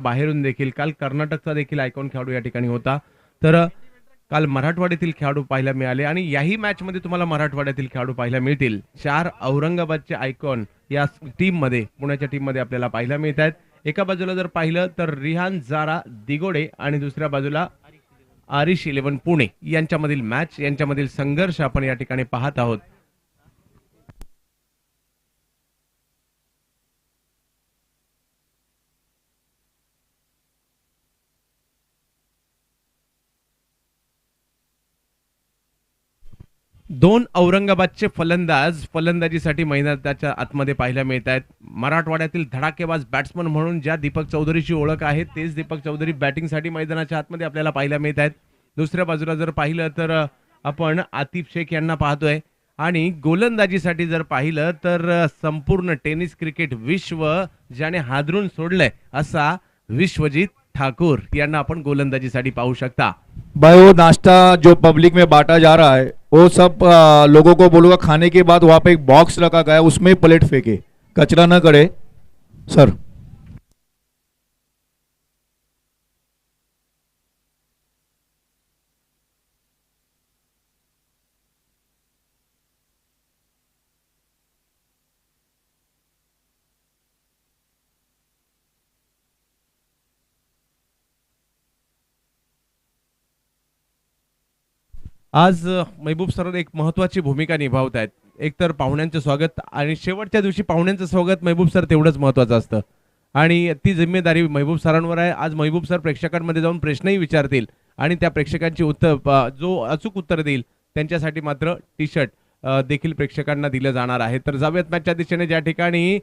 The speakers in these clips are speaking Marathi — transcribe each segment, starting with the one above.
बाहेरून देखील काल कर्नाटकचा देखील आयकॉन खेळाडू या ठिकाणी होता. तर काल मराठवाड्यातील खेळाडू पाहायला मिळाले आणि याही मॅच मध्ये तुम्हाला मराठवाड्यातील खेळाडू पाहायला मिळतील. 4 औरंगाबादचे आयकॉन या टीम मध्ये पुण्याच्या टीम मध्ये आपल्याला पाहायला मिळत आहेत. एका बाजूला जर पाहिलं तर रिहान जारा दिगोडे आणि दुसऱ्या बाजूला आरिश 11 पुणे यांच्यामधील मॅच, यांच्यामधील संघर्ष आपण या ठिकाणी पाहत आहोत. दोन औरंगाबादचे फलंदाज फलंदाजीसाठी मैदानाच्या आतमध्ये पाहायला मिळत आहेत. मराठवाड्यातील धडाकेबाज बॅट्समन म्हणून ज्या दीपक चौधरीची ओळख आहे तेच दीपक चौधरी बॅटिंगसाठी मैदानाच्या आतमध्ये आपल्याला पाहायला मिळत आहेत. दुसऱ्या बाजूला जर पाहिलं तर आपण आतिफ शेख यांना पाहतोय आणि गोलंदाजीसाठी जर पाहिलं तर संपूर्ण टेनिस क्रिकेट विश्व ज्याने हादरून सोडलंय असा विश्वजीत ठाकूर यांना आपण गोलंदाजीसाठी पाहू शकता. भाई वो नाश्ता जो पब्लिक में बांटा जा रहा है वो सब लोगों को बोलूंगा खाने के बाद वहाँ पे एक बॉक्स रखा गया है उसमें प्लेट फेंके, कचरा न करे सर. आज महबूब सर एक महत्वाची भूमिका निभावत आहेत. एकतर पाहुण्यांचं स्वागत आणि शेवटच्या दिवशी पाहुण्यांचं स्वागत महबूब सर तेवढंच महत्वाचं असतं आणि ती जिम्मेदारी महबूब सरांवर आहे. आज महबूब सर प्रेक्षकांमध्ये जाऊन प्रश्नही विचारतील आणि त्या प्रेक्षकांची उत्तर जो अचूक उत्तर देईल त्यांच्यासाठी मात्र टी शर्ट देखील प्रेक्षकांना दिलं जाणार आहे. तर जाऊयात मॅचच्या दिशेने, ज्या ठिकाणी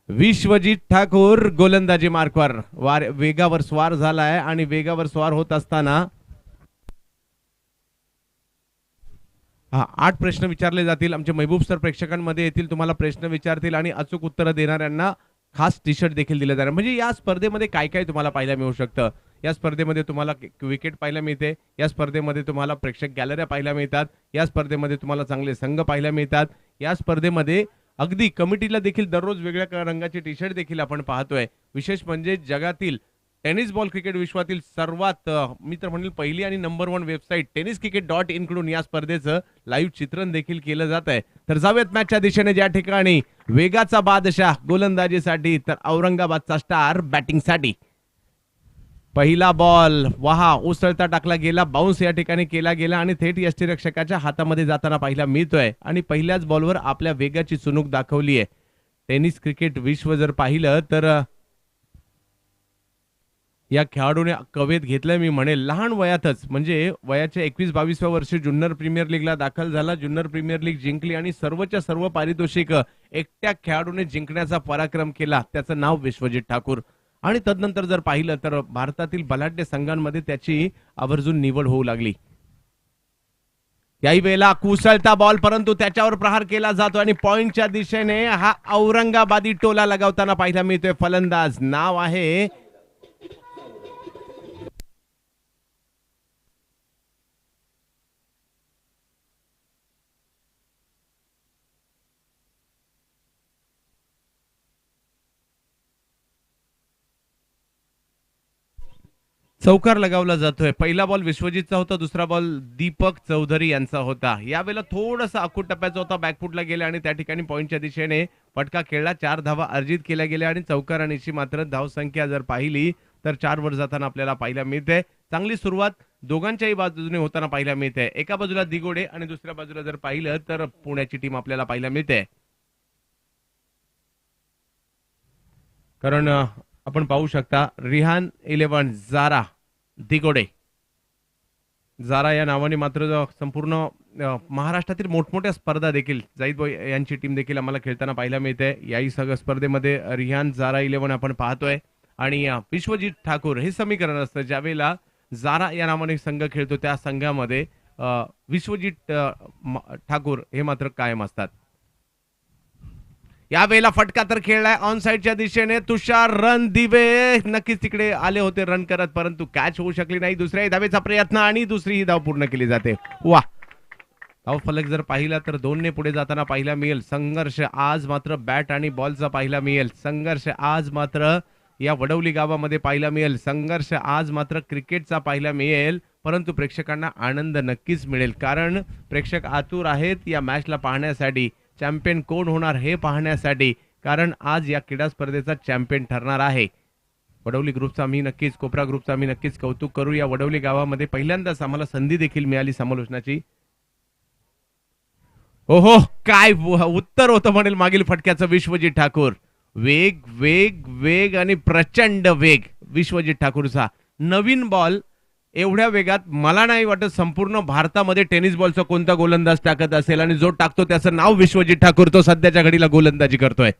विश्वजीत ठाकूर गोलंदाजी मार्कवर वेगावर स्वार झालाय आणि वेगावर स्वार होत असताना 8 प्रश्न विचारले जातील. आमचे महबूब सर प्रेक्षकांमध्ये येतील, तुम्हाला प्रश्न विचारतील आणि अचूक उत्तर देणाऱ्यांना खास टी शर्ट देखील दिले जाणार. म्हणजे या स्पर्धेमध्ये काय काय तुम्हाला पाहायला मिळू शकतं. या स्पर्धेमध्ये तुम्हाला विकेट पाहायला मिळते, या स्पर्धेमध्ये तुम्हाला प्रेक्षक गॅलऱ्या पाहायला मिळतात, या स्पर्धेमध्ये तुम्हाला चांगले संघ पाहायला मिळतात, या स्पर्धेमध्ये अगदी कमिटीला देखील दररोज वेगळ्या रंगाचे टी शर्ट देखील आपण पाहतोय. विशेष म्हणजे जगातील टेनिस बॉल क्रिकेट विश्वातील सर्वात मी तर म्हणेल पहिली आणि नंबर 1 वेबसाईट tenniscricket.in कडून या स्पर्धेचं लाईव्ह चित्रण देखील केलं जात आहे. तर जाऊयात मॅचच्या दिशेने, ज्या ठिकाणी वेगाचा बादशाह गोलंदाजीसाठी तर औरंगाबादचा स्टार बॅटिंगसाठी. पहिला बॉल वहा उसळता टाकला गेला, बाउन्स या ठिकाणी केला गेला आणि थेट यष्टीरक्षकाच्या हातामध्ये जाताना पाहायला मिळतोय आणि पहिल्याच बॉलवर आपल्या वेगाची चुणूक दाखवली आहे. टेनिस क्रिकेट विश्व जर पाहिलं तर या खेळाडूने कवेत घेतलंय, मी म्हणेल लहान वयातच, म्हणजे वयाच्या 21-22व्या वर्षी जुन्नर प्रीमियर लीगला दाखल झाला, जुन्नर प्रीमियर लीग जिंकली आणि सर्वच्या सर्व पारितोषिक एकट्या खेळाडूने जिंकण्याचा पराक्रम केला. त्याचं नाव विश्वजीत ठाकूर. आणि तदनंतर जर पाहिलं तर भारतातील बलाढ्य संघांमध्ये त्याची आवर्जून निवड होऊ लागली. याही वेळेला कुसळता बॉल, परंतु त्याच्यावर प्रहार केला जातो आणि पॉइंटच्या दिशेने हा औरंगाबादी टोला लगावताना पाहायला मिळतोय फलंदाज. नाव आहे चौकार लगावला जातोय. पहिला बॉल विश्वजीतचा होता, दुसरा बॉल दीपक चौधरी यांचा होता. यावेळेला थोडासा अकूट टप्प्याचा होता, बॅकफुटला गेला आणि त्या ठिकाणी पॉइंटच्या दिशेने फटका खेळला. 4 धावा अर्जित केल्या गेल्या आणि चौकारांची मात्र धावसंख्या जर पाहिली तर 4 वर जाताना आपल्याला पाहायला मिळते. चांगली सुरुवात दोघांच्याही बाजूने होताना पाहायला मिळते. एका बाजूला दिगोडे आणि दुसऱ्या बाजूला जर पाहिलं तर पुण्याची टीम आपल्याला पाहायला मिळते. कारण आपण पाहू शकता रिहान 11 जारा दिगोडे. जारा या नावाने मात्र संपूर्ण महाराष्ट्रातील मोठमोठ्या स्पर्धा देखील जाईद यांची टीम देखील आम्हाला खेळताना पाहायला मिळते. याही सगळ्या स्पर्धेमध्ये रिहान जारा 11 आपण पाहतोय आणि विश्वजीत ठाकूर हे समीकरण असतं. ज्यावेळेला जारा या नावाने संघ खेळतो त्या संघामध्ये विश्वजीत ठाकूर हे मात्र कायम असतात. यावेळेला फटका तर खेळलाय ऑन साइडच्या दिशेने. तुषार रणदिवे नक्कीच तिकडे आले होते रन करत, परंतु कॅच होऊ शकली नाही. दुसऱ्याही धावेचा प्रयत्न आणि दुसरी धाव पूर्ण केली जाते. वा, धाव फलक जर पाहिला तर 2 ने पुढे जाताना पाहायला मिळेल. संघर्ष आज मात्र बॅट आणि बॉलचा पाहायला मिळेल. संघर्ष आज मात्र या वडवली गावामध्ये पाहायला मिळेल. संघर्ष आज मात्र क्रिकेटचा पाहायला मिळेल, परंतु प्रेक्षकांना आनंद नक्कीच मिळेल, कारण प्रेक्षक आतुर आहेत या मॅचला पाहण्यासाठी. चॅम्पियन कोण होणार हे पाहण्यासाठी, कारण आज या क्रीडा स्पर्धेचा चॅम्पियन ठरणार आहे. वडवली ग्रुपचा आम्ही नक्कीच, कोपरा ग्रुपचा आम्ही नक्कीच कौतुक करू. या वडवली गावामध्ये पहिल्यांदाच आम्हाला संधी देखील मिळाली समालोचनाची. ओहो, काय उत्तर होतं म्हणेल मागील फटक्याचं विश्वजित ठाकूर. वेग वेग वेग आणि प्रचंड वेग विश्वजित ठाकूरचा. नवीन बॉल एवढ्या वेगात मला नाही वाटत संपूर्ण भारतामध्ये टेनिस बॉलचा कोणता गोलंदाज टाकत असेल, आणि जो टाकतो त्याचं नाव विश्वजित ठाकूर. तो सध्याच्या घडीला गोलंदाजी करतोय.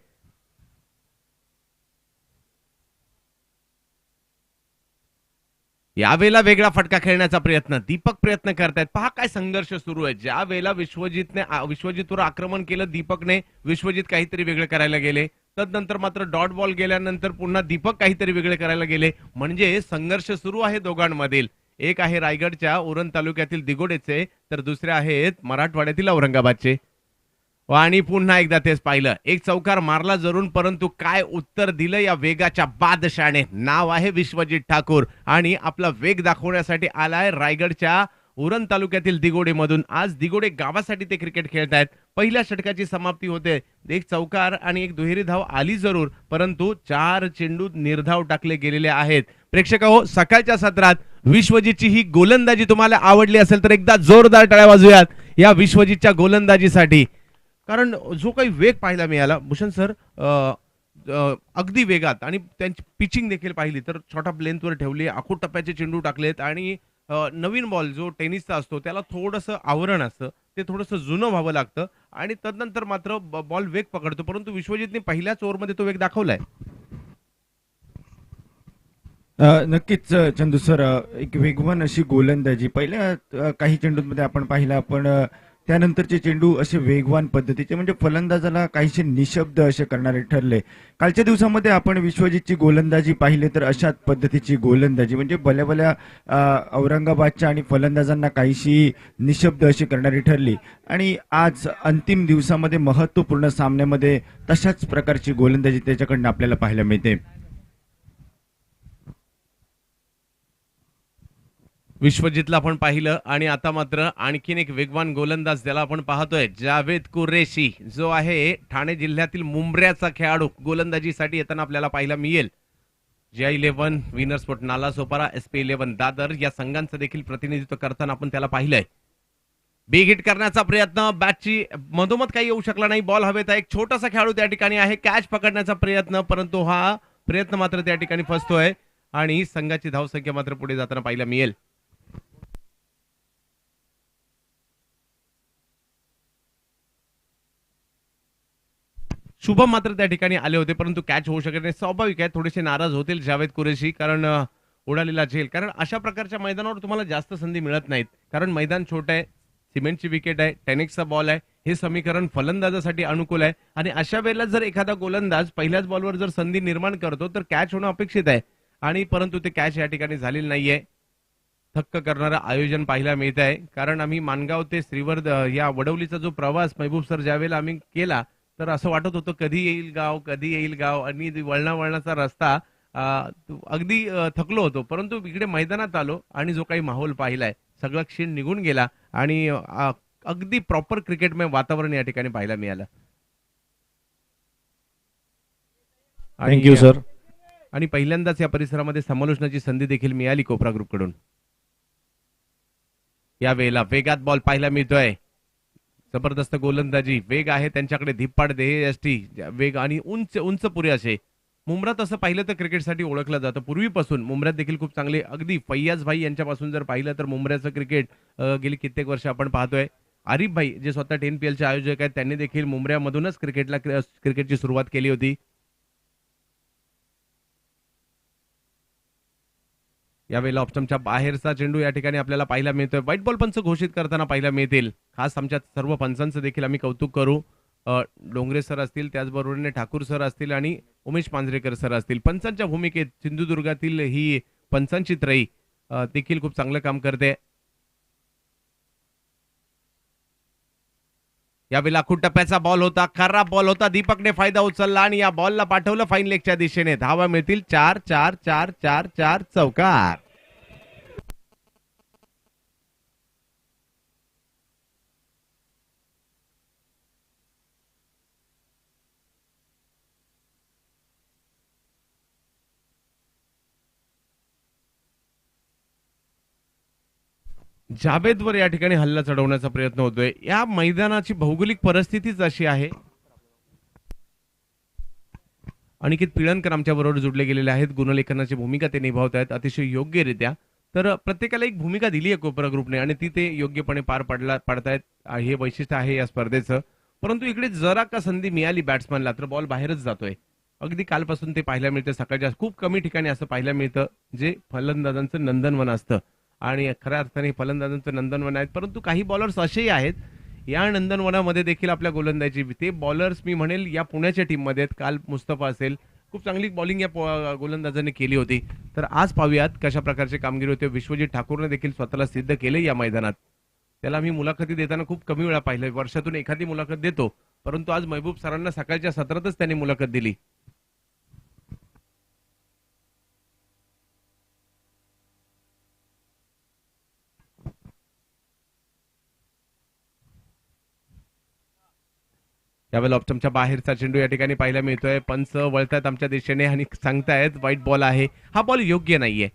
यावेळेला वेगळा फटका खेळण्याचा प्रयत्न दीपक प्रयत्न करतायत. पहा काय संघर्ष सुरू आहे. ज्या वेळेला विश्वजितवर आक्रमण केलं दीपकने, विश्वजित काहीतरी वेगळे करायला गेले. तदनंतर मात्र डॉट बॉल गेल्यानंतर पुन्हा दीपक काहीतरी वेगळे करायला गेले. म्हणजे संघर्ष सुरू आहे दोघांमधील. एक आहे रायगडच्या उरण तालुक्यातील दिगोडेचे, तर दुसरे आहेत मराठवाड्यातील औरंगाबादचे. आणि पुन्हा एकदा तेच पाहिलं. एक चौकार मारला जरूर, परंतु काय उत्तर दिलं या वेगाच्या बादशाने. नाव आहे विश्वजित ठाकूर आणि आपला वेग दाखवण्यासाठी आलाय रायगडच्या उरण तालुक्यातील दिगोडे मधून. आज दिगोडे गावासाठी ते क्रिकेट खेळतायत. पहिल्या षटकाची समाप्ती होते. एक चौकार आणि एक दुहेरी धाव आली जरूर, परंतु 4 चेंडू निर्धाव टाकले गेलेले आहेत. प्रेक्षक हो, सकाळच्या सत्रात विश्वजितची ही गोलंदाजी तुम्हाला आवडली असेल तर एकदा जोरदार टाळ्या वाजूयात या विश्वजितच्या गोलंदाजीसाठी. कारण जो काही वेग पाहायला मिळाला भूषण सर, अगदी वेगात, आणि त्यांची पिचिंग देखील पाहिली तर छोटा लेंथवर ठेवली, आखूड टप्प्याचे चेंडू टाकलेत, आणि नवीन बॉल जो टेनिसचा असतो त्याला थोडंसं आवरण असतं, ते थोडंसं जुनं व्हावं लागतं, आणि तदनंतर मात्र बॉल वेग पकडतो. परंतु विश्वजितने पहिल्याच ओव्हरमध्ये तो वेग दाखवलाय. नक्कीच चंदू सर, एक वेगवान अशी गोलंदाजी पहिल्या काही चेंडूंमध्ये आपण पाहिला, पण त्यानंतरचे चेंडू असे वेगवान पद्धतीचे, म्हणजे फलंदाजाला काहीसे निशब्द असे करणारे ठरले. कालच्या दिवसामध्ये आपण विश्वजितची गोलंदाजी पाहिली तर अशाच पद्धतीची गोलंदाजी, म्हणजे भल्या औरंगाबादच्या आणि फलंदाजांना काहीशी निशब्द अशी करणारी ठरली. आणि आज अंतिम दिवसामध्ये महत्त्वपूर्ण सामन्यामध्ये तशाच प्रकारची गोलंदाजी त्याच्याकडनं आपल्याला पाहायला मिळते. विश्वजितला आपण पाहिलं, आणि आता मात्र आणखीन एक वेगवान गोलंदाज ज्याला आपण पाहतोय, जावेद कुरेशी, जो आहे ठाणे जिल्ह्यातील मुंब्र्याचा खेळाडू, गोलंदाजीसाठी येताना आपल्याला पाहायला मिळेल. J11 winner sport Nalasopara, SP11 Dadar या संघांचं देखील प्रतिनिधित्व करताना आपण त्याला पाहिलंय. बिग हिट करण्याचा प्रयत्न, बॅटची मधोमध काही येऊ शकला नाही, बॉल हवेत आहे. एक छोटासा खेळाडू त्या ठिकाणी आहे, कॅच पकडण्याचा प्रयत्न, परंतु हा प्रयत्न मात्र त्या ठिकाणी फसतोय, आणि संघाची धावसंख्या मात्र पुढे जाताना पाहायला मिळेल. शुभम मात्र त्या ठिकाणी आले होते, परंतु कॅच होऊ शकत नाही. स्वाभाविक आहे, थोडेसे नाराज होतील जावेद कुरेशी, कारण उडालेला झेल. कारण अशा प्रकारच्या मैदानावर तुम्हाला जास्त संधी मिळत नाहीत, कारण मैदान छोटं आहे, सिमेंटची विकेट आहे, टेनिक्सचा बॉल आहे. हे समीकरण फलंदाजासाठी अनुकूल आहे, आणि अशा वेळेला जर एखादा गोलंदाज पहिल्याच बॉलवर जर संधी निर्माण करतो तर कॅच होणं अपेक्षित आहे, आणि परंतु ते कॅच या ठिकाणी झालेलं नाहीये. थक्क करणारं आयोजन पाहायला मिळत आहे, कारण आम्ही मानगाव ते श्रीवर्ध या वडवलीचा जो प्रवास महबूब सर ज्यावेळेला आम्ही केला, तर असं वाटत होतं कधी येईल गाव, कधी येईल गाव, आणि वळणाचा रस्ता, अगदी थकलो होतो. परंतु इकडे मैदानात आलो आणि जो काही माहोल पाहिलाय, सगळं क्षीण निघून गेला, आणि अगदी प्रॉपर क्रिकेटमय वातावरण या ठिकाणी पाहायला मिळालं. Thank you sir. आणि पहिल्यांदाच या परिसरामध्ये समालोचनाची संधी देखील मिळाली कोपरा ग्रुप कडून. यावेळेला वेगात बॉल पाहायला मिळतोय, जबरदस्त गोलंदाजी, वेग आहे त्यांच्याकडे, धिप्पाड देहयष्टी वेग, आणि उंच उंच पुरे असे. मुंब्रा तसं पाहिलं तर क्रिकेटसाठी ओळखलं जातं पूर्वीपासून. मुंब्र्यात देखील खूप चांगले, अगदी फैयाज भाई यांच्यापासून जर पाहिलं तर मुंब्र्याचं क्रिकेट गेली कित्येक वर्ष आपण पाहतोय. आरिफ भाई जे स्वतः 10PL चे आयोजक आहेत, त्यांनी देखील मुंब्र्यामधूनच क्रिकेटची सुरुवात केली होती. यावेळेला ऑप्शनच्या बाहेरचा चेंडू या ठिकाणी आपल्याला पाहायला मिळतोय. व्हाईट बॉल पंच घोषित करताना पाहायला मिळतील. खास आमच्या सर्व पंचांचं देखील आम्ही कौतुक करू. डोंगरे सर असतील, त्याचबरोबर ठाकूर सर असतील, आणि उमेश पांजरेकर सर असतील. पंचांच्या भूमिकेत सिंधुदुर्गातील ही पंचांची त्रयी देखील खूप चांगलं काम करते. यावेळेला खूप टप्प्याचा बॉल होता, खराब बॉल होता. दीपकने फायदा उचलला आणि या बॉलला पाठवलं फाईन लेगच्या दिशेने. धावा मिळतील 4 4 4 4 4 चौकार. जावेदवर या ठिकाणी हल्ला चढवण्याचा प्रयत्न होतोय. या मैदानाची भौगोलिक परिस्थितीच अशी आहे. अनिकेत पिळणकर आमच्या बरोबर जुडले गेलेले आहेत. गुणलेखनाची भूमिका ते निभावत आहेत अतिशय योग्यरित्या. तर प्रत्येकाला एक भूमिका दिली आहे कोपरा ग्रुपने आणि ती ते योग्यपणे पार पाडतायत. हे वैशिष्ट्य आहे या स्पर्धेचं. परंतु इकडे जरा का संधी मिळाली बॅट्समनला तर बॉल बाहेरच जातोय. अगदी कालपासून ते पाहायला मिळतं. सकाळच्या खूप कमी ठिकाणी असं पाहायला मिळतं जे फलंदाजांचं नंदनवन असतं आणि खऱ्या अर्थाने फलंदाजांचं नंदनवन आहेत. परंतु काही बॉलर्स असेही आहेत या नंदनवनामध्ये देखील आपल्या गोलंदाजी. ते बॉलर्स मी म्हणेल या पुण्याच्या टीममध्ये आहेत. काल मुस्तफा असेल, खूप चांगली बॉलिंग या गोलंदाजाने केली होती. तर आज पाहूयात कशा प्रकारची कामगिरी होते. विश्वजित ठाकूरने देखील स्वतःला सिद्ध केले या मैदानात. त्याला मी मुलाखती देताना खूप कमी वेळा पाहिलं. वर्षातून एखादी मुलाखत देतो, परंतु आज महबूब सरांना सकाळच्या सत्रातच त्यांनी मुलाखत दिली. यावेळेला ऑप्टमच्या बाहेरचा चेंडू या ठिकाणी पाहायला मिळतोय. पंच वळतायत आमच्या दिशेने आणि सांगतायत वाईट बॉल आहे. हा बॉल योग्य नाहीये.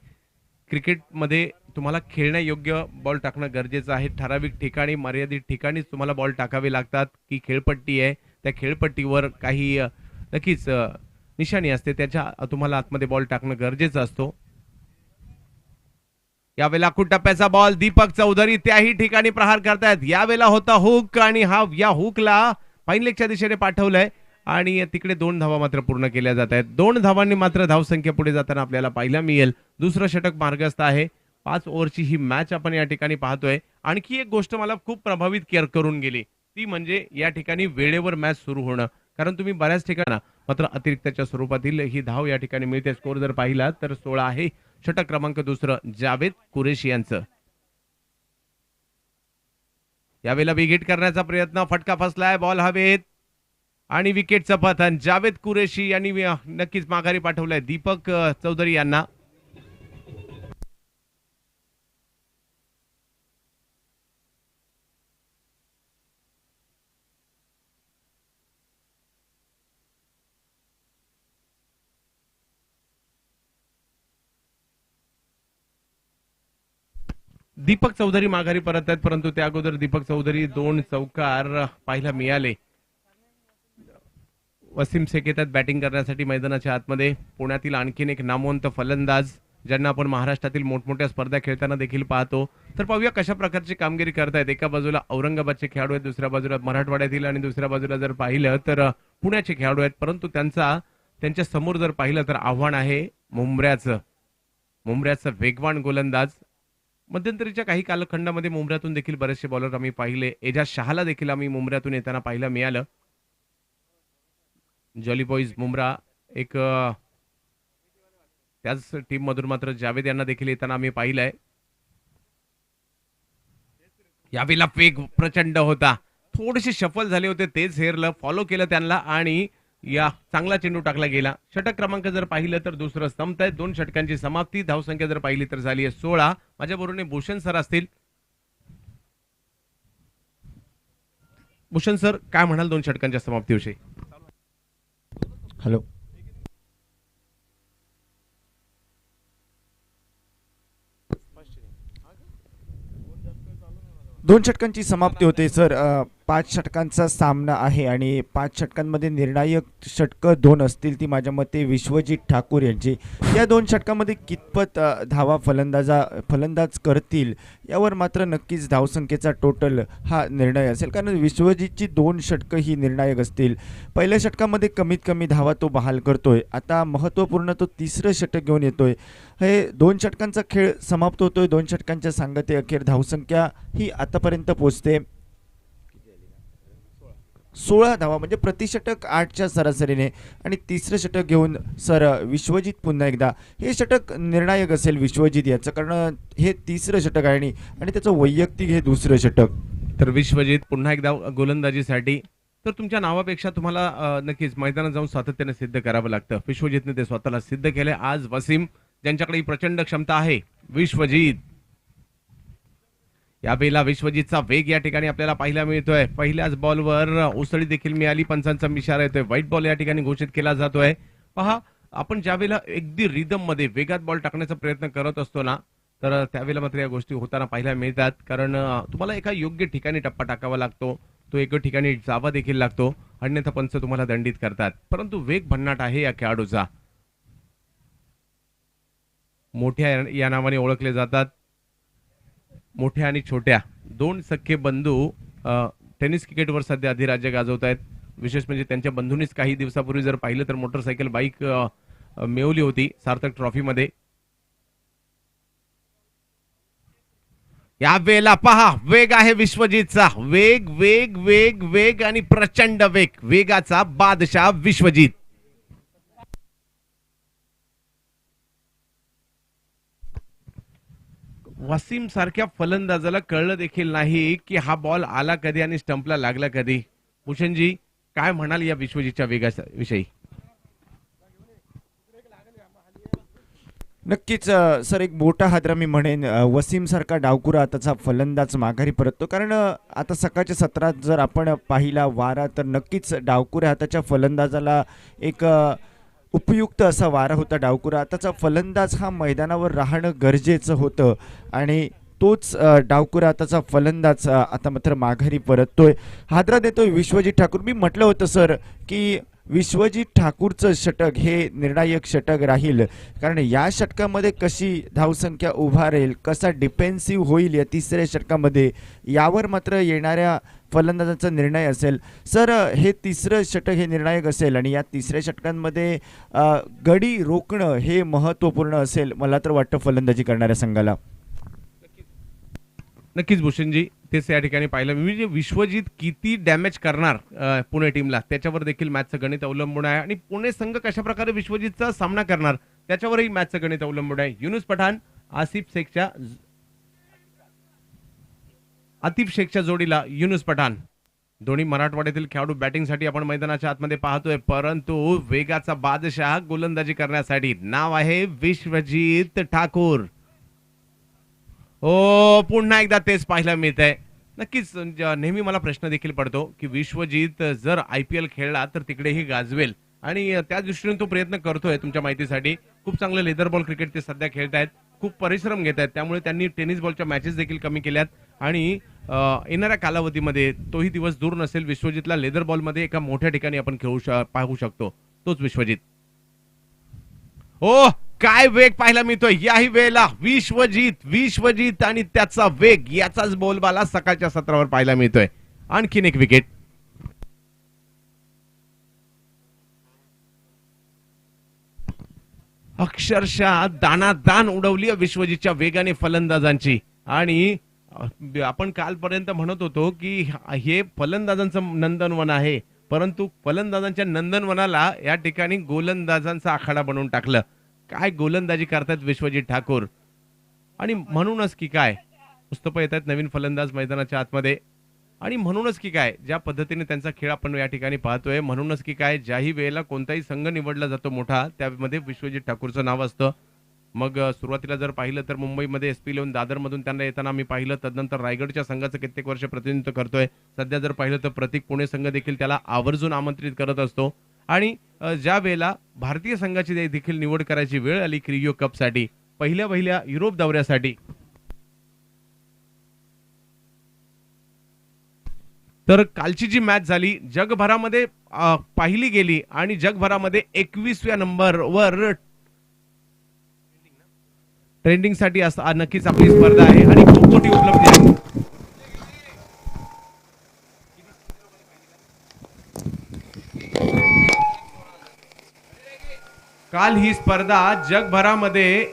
क्रिकेटमध्ये तुम्हाला खेळण्यायोग्य बॉल टाकणं गरजेचं आहे. ठराविक ठिकाणी मर्यादित ठिकाणीच तुम्हाला बॉल टाकावे लागतात. की खेळपट्टी आहे त्या खेळपट्टीवर काही नक्कीच निशाणी असते, त्याच्या तुम्हाला आतमध्ये बॉल टाकणं गरजेचं असतो. यावेळेला टप्प्याचा बॉल दीपक चौधरी त्याही ठिकाणी प्रहार करतायत. यावेळेला होता हुक आणि या हुकला फाईन लेगच्या दिशेने पाठवलंय आणि तिकडे 2 धावा मात्र पूर्ण केल्या जात आहेत. 2 धावांनी मात्र धावसंख्या पुढे जाताना आपल्याला पाहायला मिळेल. दुसरं षटक मार्गस्थ आहे. 5 ओव्हरची ही मॅच आपण या ठिकाणी पाहतोय. आणखी एक गोष्ट मला खूप प्रभावित करून गेली ती म्हणजे या ठिकाणी वेळेवर मॅच सुरू होणं. कारण तुम्ही बऱ्याच ठिकाणी मात्र अतिरिक्तच्या स्वरूपातील ही धाव या ठिकाणी मिळते. स्कोर जर पाहिला तर 16 आहे. षटक क्रमांक 2 जावेद कुरेशी यांचं. यावेळेला विकेट करण्याचा प्रयत्न, फटका फसलाय, बॉल हवेत आणि विकेटचं पतन. जावेद कुरेशी यांनी नक्कीच माघारी पाठवलंय दीपक चौधरी यांना. दीपक चौधरी माघारी परत आहेत, परंतु त्या अगोदर दीपक चौधरी 2 चौकार पाहायला मिळाले. वसीम शेख येतात बॅटिंग करण्यासाठी मैदानाच्या आतमध्ये. पुण्यातील आणखीन एक नामवंत फलंदाज ज्यांना आपण महाराष्ट्रातील मोठमोठ्या स्पर्धा खेळताना देखील पाहतो. तर पाहूया कशा प्रकारची कामगिरी करतायत. एका बाजूला औरंगाबादचे खेळाडू आहेत, दुसऱ्या बाजूला मराठवाड्यातील आणि दुसऱ्या बाजूला जर पाहिलं तर पुण्याचे खेळाडू आहेत. परंतु त्यांच्या समोर जर पाहिलं तर आव्हान आहे मुंबऱ्याचं वेगवान गोलंदाज. मध्यंतरीच्या काही कालखंडामध्ये मुंबऱ्यातून देखील बरेचसे बॉलर आम्ही पाहिले. एजाज शहाला देखील आम्ही मुंबऱ्यातून येताना पाहायला मिळालं. जॉली बॉईज मुंब्रा एक त्याच टीम मधून मात्र जावेद यांना देखील येताना आम्ही पाहिलंय. यावेळेला वेग प्रचंड होता. थोडेसे शफल झाले होते, तेच हेरलं, फॉलो केलं त्यांना आणि या चांगला चेंडू टाकला गेला. षटक क्रमांक जर पाहिलं तर दुसरं संपत आहे. 2 षटकांची समाप्ती. धावसंख्या जर पाहिली तर झाली आहे 16. माझ्या बरोबर भूषण सर असतील. भूषण सर काय म्हणाल 2 षटकांच्या समाप्तीविषयी? हॅलो. 2 षटकांची समाप्ती होते सर. 5 षटकांचा सामना आहे आणि 5 षटकांमध्ये निर्णायक षटकं 2 असतील, ती माझ्या मते विश्वजित ठाकूर यांची. या 2 षटकांमध्ये कितपत धावा फलंदाज करतील यावर मात्र नक्कीच धावसंख्येचा टोटल हा निर्णय असेल, कारण विश्वजितची 2 षटकं ही निर्णायक असतील. पहिल्या षटकामध्ये कमीत कमी धावा तो बहाल करतोय. आता महत्त्वपूर्ण तो 3रं षटक घेऊन येतोय. हे 2 षटकांचा खेळ समाप्त होतोय. 2 षटकांच्या सांगते अखेर धावसंख्या ही आतापर्यंत पोहोचते 16 धावा, म्हणजे प्रतिषटक 8च्या सरासरीने. आणि 3रं षटक घेऊन सर विश्वजित पुन्हा एकदा, हे षटक निर्णायक असेल विश्वजित याचं, कारण हे 3रं षटक आहे आणि त्याचं वैयक्तिक हे 2रं षटक. तर विश्वजित पुन्हा एकदा गोलंदाजीसाठी. तर तुमच्या नावापेक्षा तुम्हाला नक्कीच मैदानात जाऊन सातत्याने सिद्ध करावं लागतं. विश्वजितने ते स्वतःला सिद्ध केले. आज वसीम ज्यांच्याकडे ही प्रचंड क्षमता आहे, विश्वजित. यावेळेला विश्वजितचा वेग या ठिकाणी आपल्याला पाहायला मिळतोय. पहिल्याच बॉलवर उसळी देखील मिळाली. पंचांचा इशारा येतोय. व्हाईट बॉल या ठिकाणी घोषित केला जातोय. पहा, आपण ज्यावेळेला अगदी रिदम मध्ये वेगात बॉल टाकण्याचा प्रयत्न करत असतो ना, तर त्यावेळेला मात्र या गोष्टी होताना पाहायला मिळतात. कारण तुम्हाला एका योग्य ठिकाणी टप्पा टाकावा लागतो, तो एका ठिकाणी जावा देखील लागतो, अन्यथा पंच तुम्हाला दंडित करतात. परंतु वेग भन्नाट आहे या खेळाडूचा. मोठ्या या नावाने ओळखले जातात. मोठ्या आणि छोट्या दोन सख्खे बंधू टेनिस क्रिकेटवर सध्या अधिराज्य गाजवत आहेत. विशेष म्हणजे त्यांच्या बंधूंनीच काही दिवसापूर्वी जर पाहिलं तर मोटरसायकल बाईक मिळवली होती सार्थक ट्रॉफीमध्ये. या वेळेला पहा, वेग आहे विश्वजितचा. वेग वेग वेग वेग आणि प्रचंड वेग. वेगाचा बादशाह विश्वजित. वसीम सारख्या फलंदाजाला कळलं देखील नाही की हा बॉल आला कधी आणि स्टंपला लागला कधी. भूषणजी, काय म्हणाल या विश्वजितच्या वेगाविषयी? नक्कीच सर, एक मोठा हादरा मी म्हणेन. वसीम सारखा डावकुरा आताचा फलंदाज माघारी परततो. कारण आता सकाळच्या सत्रात जर आपण पाहिला वारा, तर नक्कीच डावकुऱ्या हाताच्या फलंदाजाला एक उपयुक्त असा वारा होता. डावकुरा आताचा फलंदाज हा मैदानावर राहणं गरजेचं होतं आणि तोच डावकुरा आताचा फलंदाज आता मात्र माघारी परततोय. हादरा देतोय विश्वजित ठाकूर. मी म्हटलं होतं सर की विश्वजित ठाकूरचं षटक हे निर्णायक षटक राहील, कारण या षटकामध्ये कशी धावसंख्या उभारेल, कसा डिफेन्सिव्ह होईल या तिसऱ्या षटकामध्ये, यावर मात्र येणाऱ्या फलंदाजांचा निर्णय असेल. सर, हे तिसरं षटक हे निर्णायक असेल आणि या तिसऱ्या षटकांमध्ये गडी रोखणं हे महत्त्वपूर्ण असेल मला तर वाटतं फलंदाजी करणाऱ्या संघाला. नक्कीच भूषणजी, तेच या ठिकाणी पाहिलं म्हणजे विश्वजित किती डॅमेज करणार पुणे टीमला त्याच्यावर देखील मॅचचं गणित अवलंबून आहे आणि पुणे संघ कशा प्रकारे विश्वजितचा सामना करणार त्याच्यावरही मॅचचं गणित अवलंबून आहे. युनुस पठाण आतिफ शेखच्या जोडीला युनुस पठाण, दोन्ही मराठवाड्यातील खेळाडू बॅटिंगसाठी आपण मैदानाच्या आतमध्ये पाहतोय. परंतु वेगाचा बादशाह गोलंदाजी करण्यासाठी नाव आहे विश्वजित ठाकूर. हो, पुन्हा एकदा तेच पाहायला मिळतंय. नक्कीच नेहमी मला प्रश्न देखील पडतो की विश्वजित जर IPL खेळला तर तिकडेही गाजवेल आणि त्या दृष्टीने तो प्रयत्न करतोय. तुमच्या माहितीसाठी खूप चांगलं लेदर बॉल क्रिकेट ते सध्या खेळत आहेत, खूप परिश्रम घेत आहेत. त्यामुळे त्यांनी टेनिस बॉलच्या मॅचेस देखील कमी केल्यात आणि येणाऱ्या कालावधीमध्ये तोही दिवस दूर नसेल विश्वजितला लेदर बॉलमध्ये एका मोठ्या ठिकाणी आपण पाहू शकतो. तोच विश्वजित. हो, काय वेग पाहायला मिळतोय याही वेळेला. विश्वजित आणि त्याचा वेग याचाच बोलबाला सकाळच्या सत्रावर पाहायला मिळतोय. आणखीन एक विकेट. अक्षरशः दानादान उडवली विश्वजितच्या वेगाने फलंदाजांची. आणि आपण कालपर्यंत म्हणत होतो की हे फलंदाजांचं नंदनवन आहे, परंतु फलंदाजांच्या नंदनवनाला या ठिकाणी गोलंदाजांचा आखाडा बनवून टाकलं. काय गोलंदाजी करतात विश्वजित ठाकूर. आणि म्हणूनच की काय मुस्तफा येत आहेत नवीन फलंदाज मैदानाच्या आतमध्ये. आणि म्हणूनच की काय ज्या पद्धतीने त्यांचा खेळ आपण या ठिकाणी पाहतोय, म्हणूनच की काय ज्याही वेळेला कोणताही संघ निवडला जातो मोठा, त्यामध्ये विश्वजित ठाकूरचं नाव असतं. मग सुरुवातीला जर पाहिलं तर मुंबईमध्ये SP11 दादरमधून त्यांना येताना मी पाहिलं. तदनंतर रायगडच्या संघाचं कित्येक वर्ष प्रतिनिधित्व करतोय. सध्या जर पाहिलं तर प्रतीक पुणे संघ देखील त्याला आवर्जून आमंत्रित करत असतो. आणि ज्या वेळेला भारतीय संघाची देखील निवड करायची वेळ आली क्रियो कपसाठी, पहिल्या युरोप दौऱ्यासाठी, तर कालची जी मॅच झाली जगभरामध्ये पाहिली गेली आणि जगभरामध्ये 21व्या नंबरवर ट्रेंडिंग साठी नक्कीच आपली स्पर्धा आहे आणि खूप मोठी उपलब्धी आहे. काल ही स्पर्धा जगभरामध्ये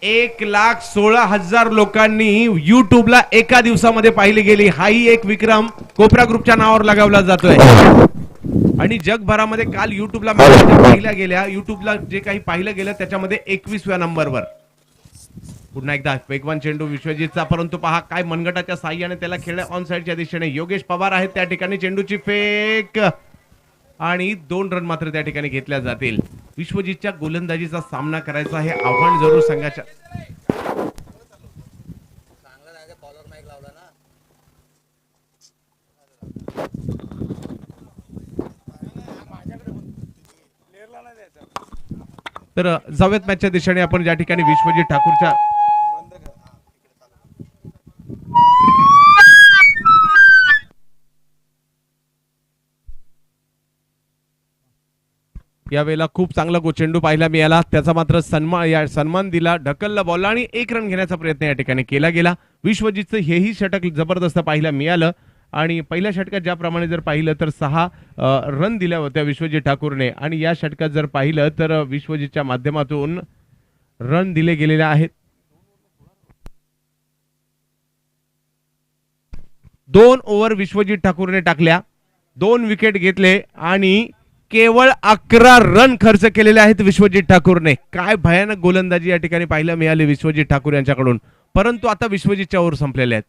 1,16,000 लोकांनी युट्यूबला एका दिवसामध्ये पाहिली गेली. हाही एक विक्रम कोपरा ग्रुपच्या नावावर लगावला जातोय. आणि जगभरामध्ये काल युट्यूबला पाहिल्या गेल्या, युट्यूबला जे काही पाहिलं गेलं त्याच्यामध्ये 21व्या नंबरवर. पुन्हा एकदा वेगवान चेंडू विश्वजितचा, परंतु पहा काय मनगटाच्या साह्याने त्याला खेळले ऑन साइडच्या दिशेने. योगेश पवार आहेत त्या ठिकाणी, चेंडूची फेक आणि 2 रन मात्र त्या ठिकाणी घेतल्या जातील. विश्वजितच्या गोलंदाजीचा सामना करायचा हे आव्हान जरूर संघाच्या तर जाऊयात मॅचच्या दिशेने आपण, ज्या ठिकाणी विश्वजित ठाकूरच्या यावेळेला खूप चांगला चेंडू पाहायला मिळाला, त्याचा मात्र सन्मान दिला, ढकलला बॉल आणि 1 रन घेण्याचा प्रयत्न या ठिकाणी केला गेला. विश्वजितचं हेही षटक जबरदस्त पाहायला मिळालं आणि पहिल्या षटकात ज्याप्रमाणे जर पाहिलं तर 6 रन दिल्या होत्या विश्वजित ठाकूरने आणि या षटकात जर पाहिलं तर विश्वजितच्या माध्यमातून रन दिले गेलेले आहेत. 2 ओव्हर विश्वजित ठाकूरने टाकल्या, 2 विकेट घेतले आणि केवळ 11 रन खर्च केलेले आहेत विश्वजित ठाकूरने. काय भयानक गोलंदाजी या ठिकाणी पाहायला मिळाली विश्वजित ठाकूर यांच्याकडून. परंतु आता विश्वजितच्या ओव्हर संपलेले आहेत.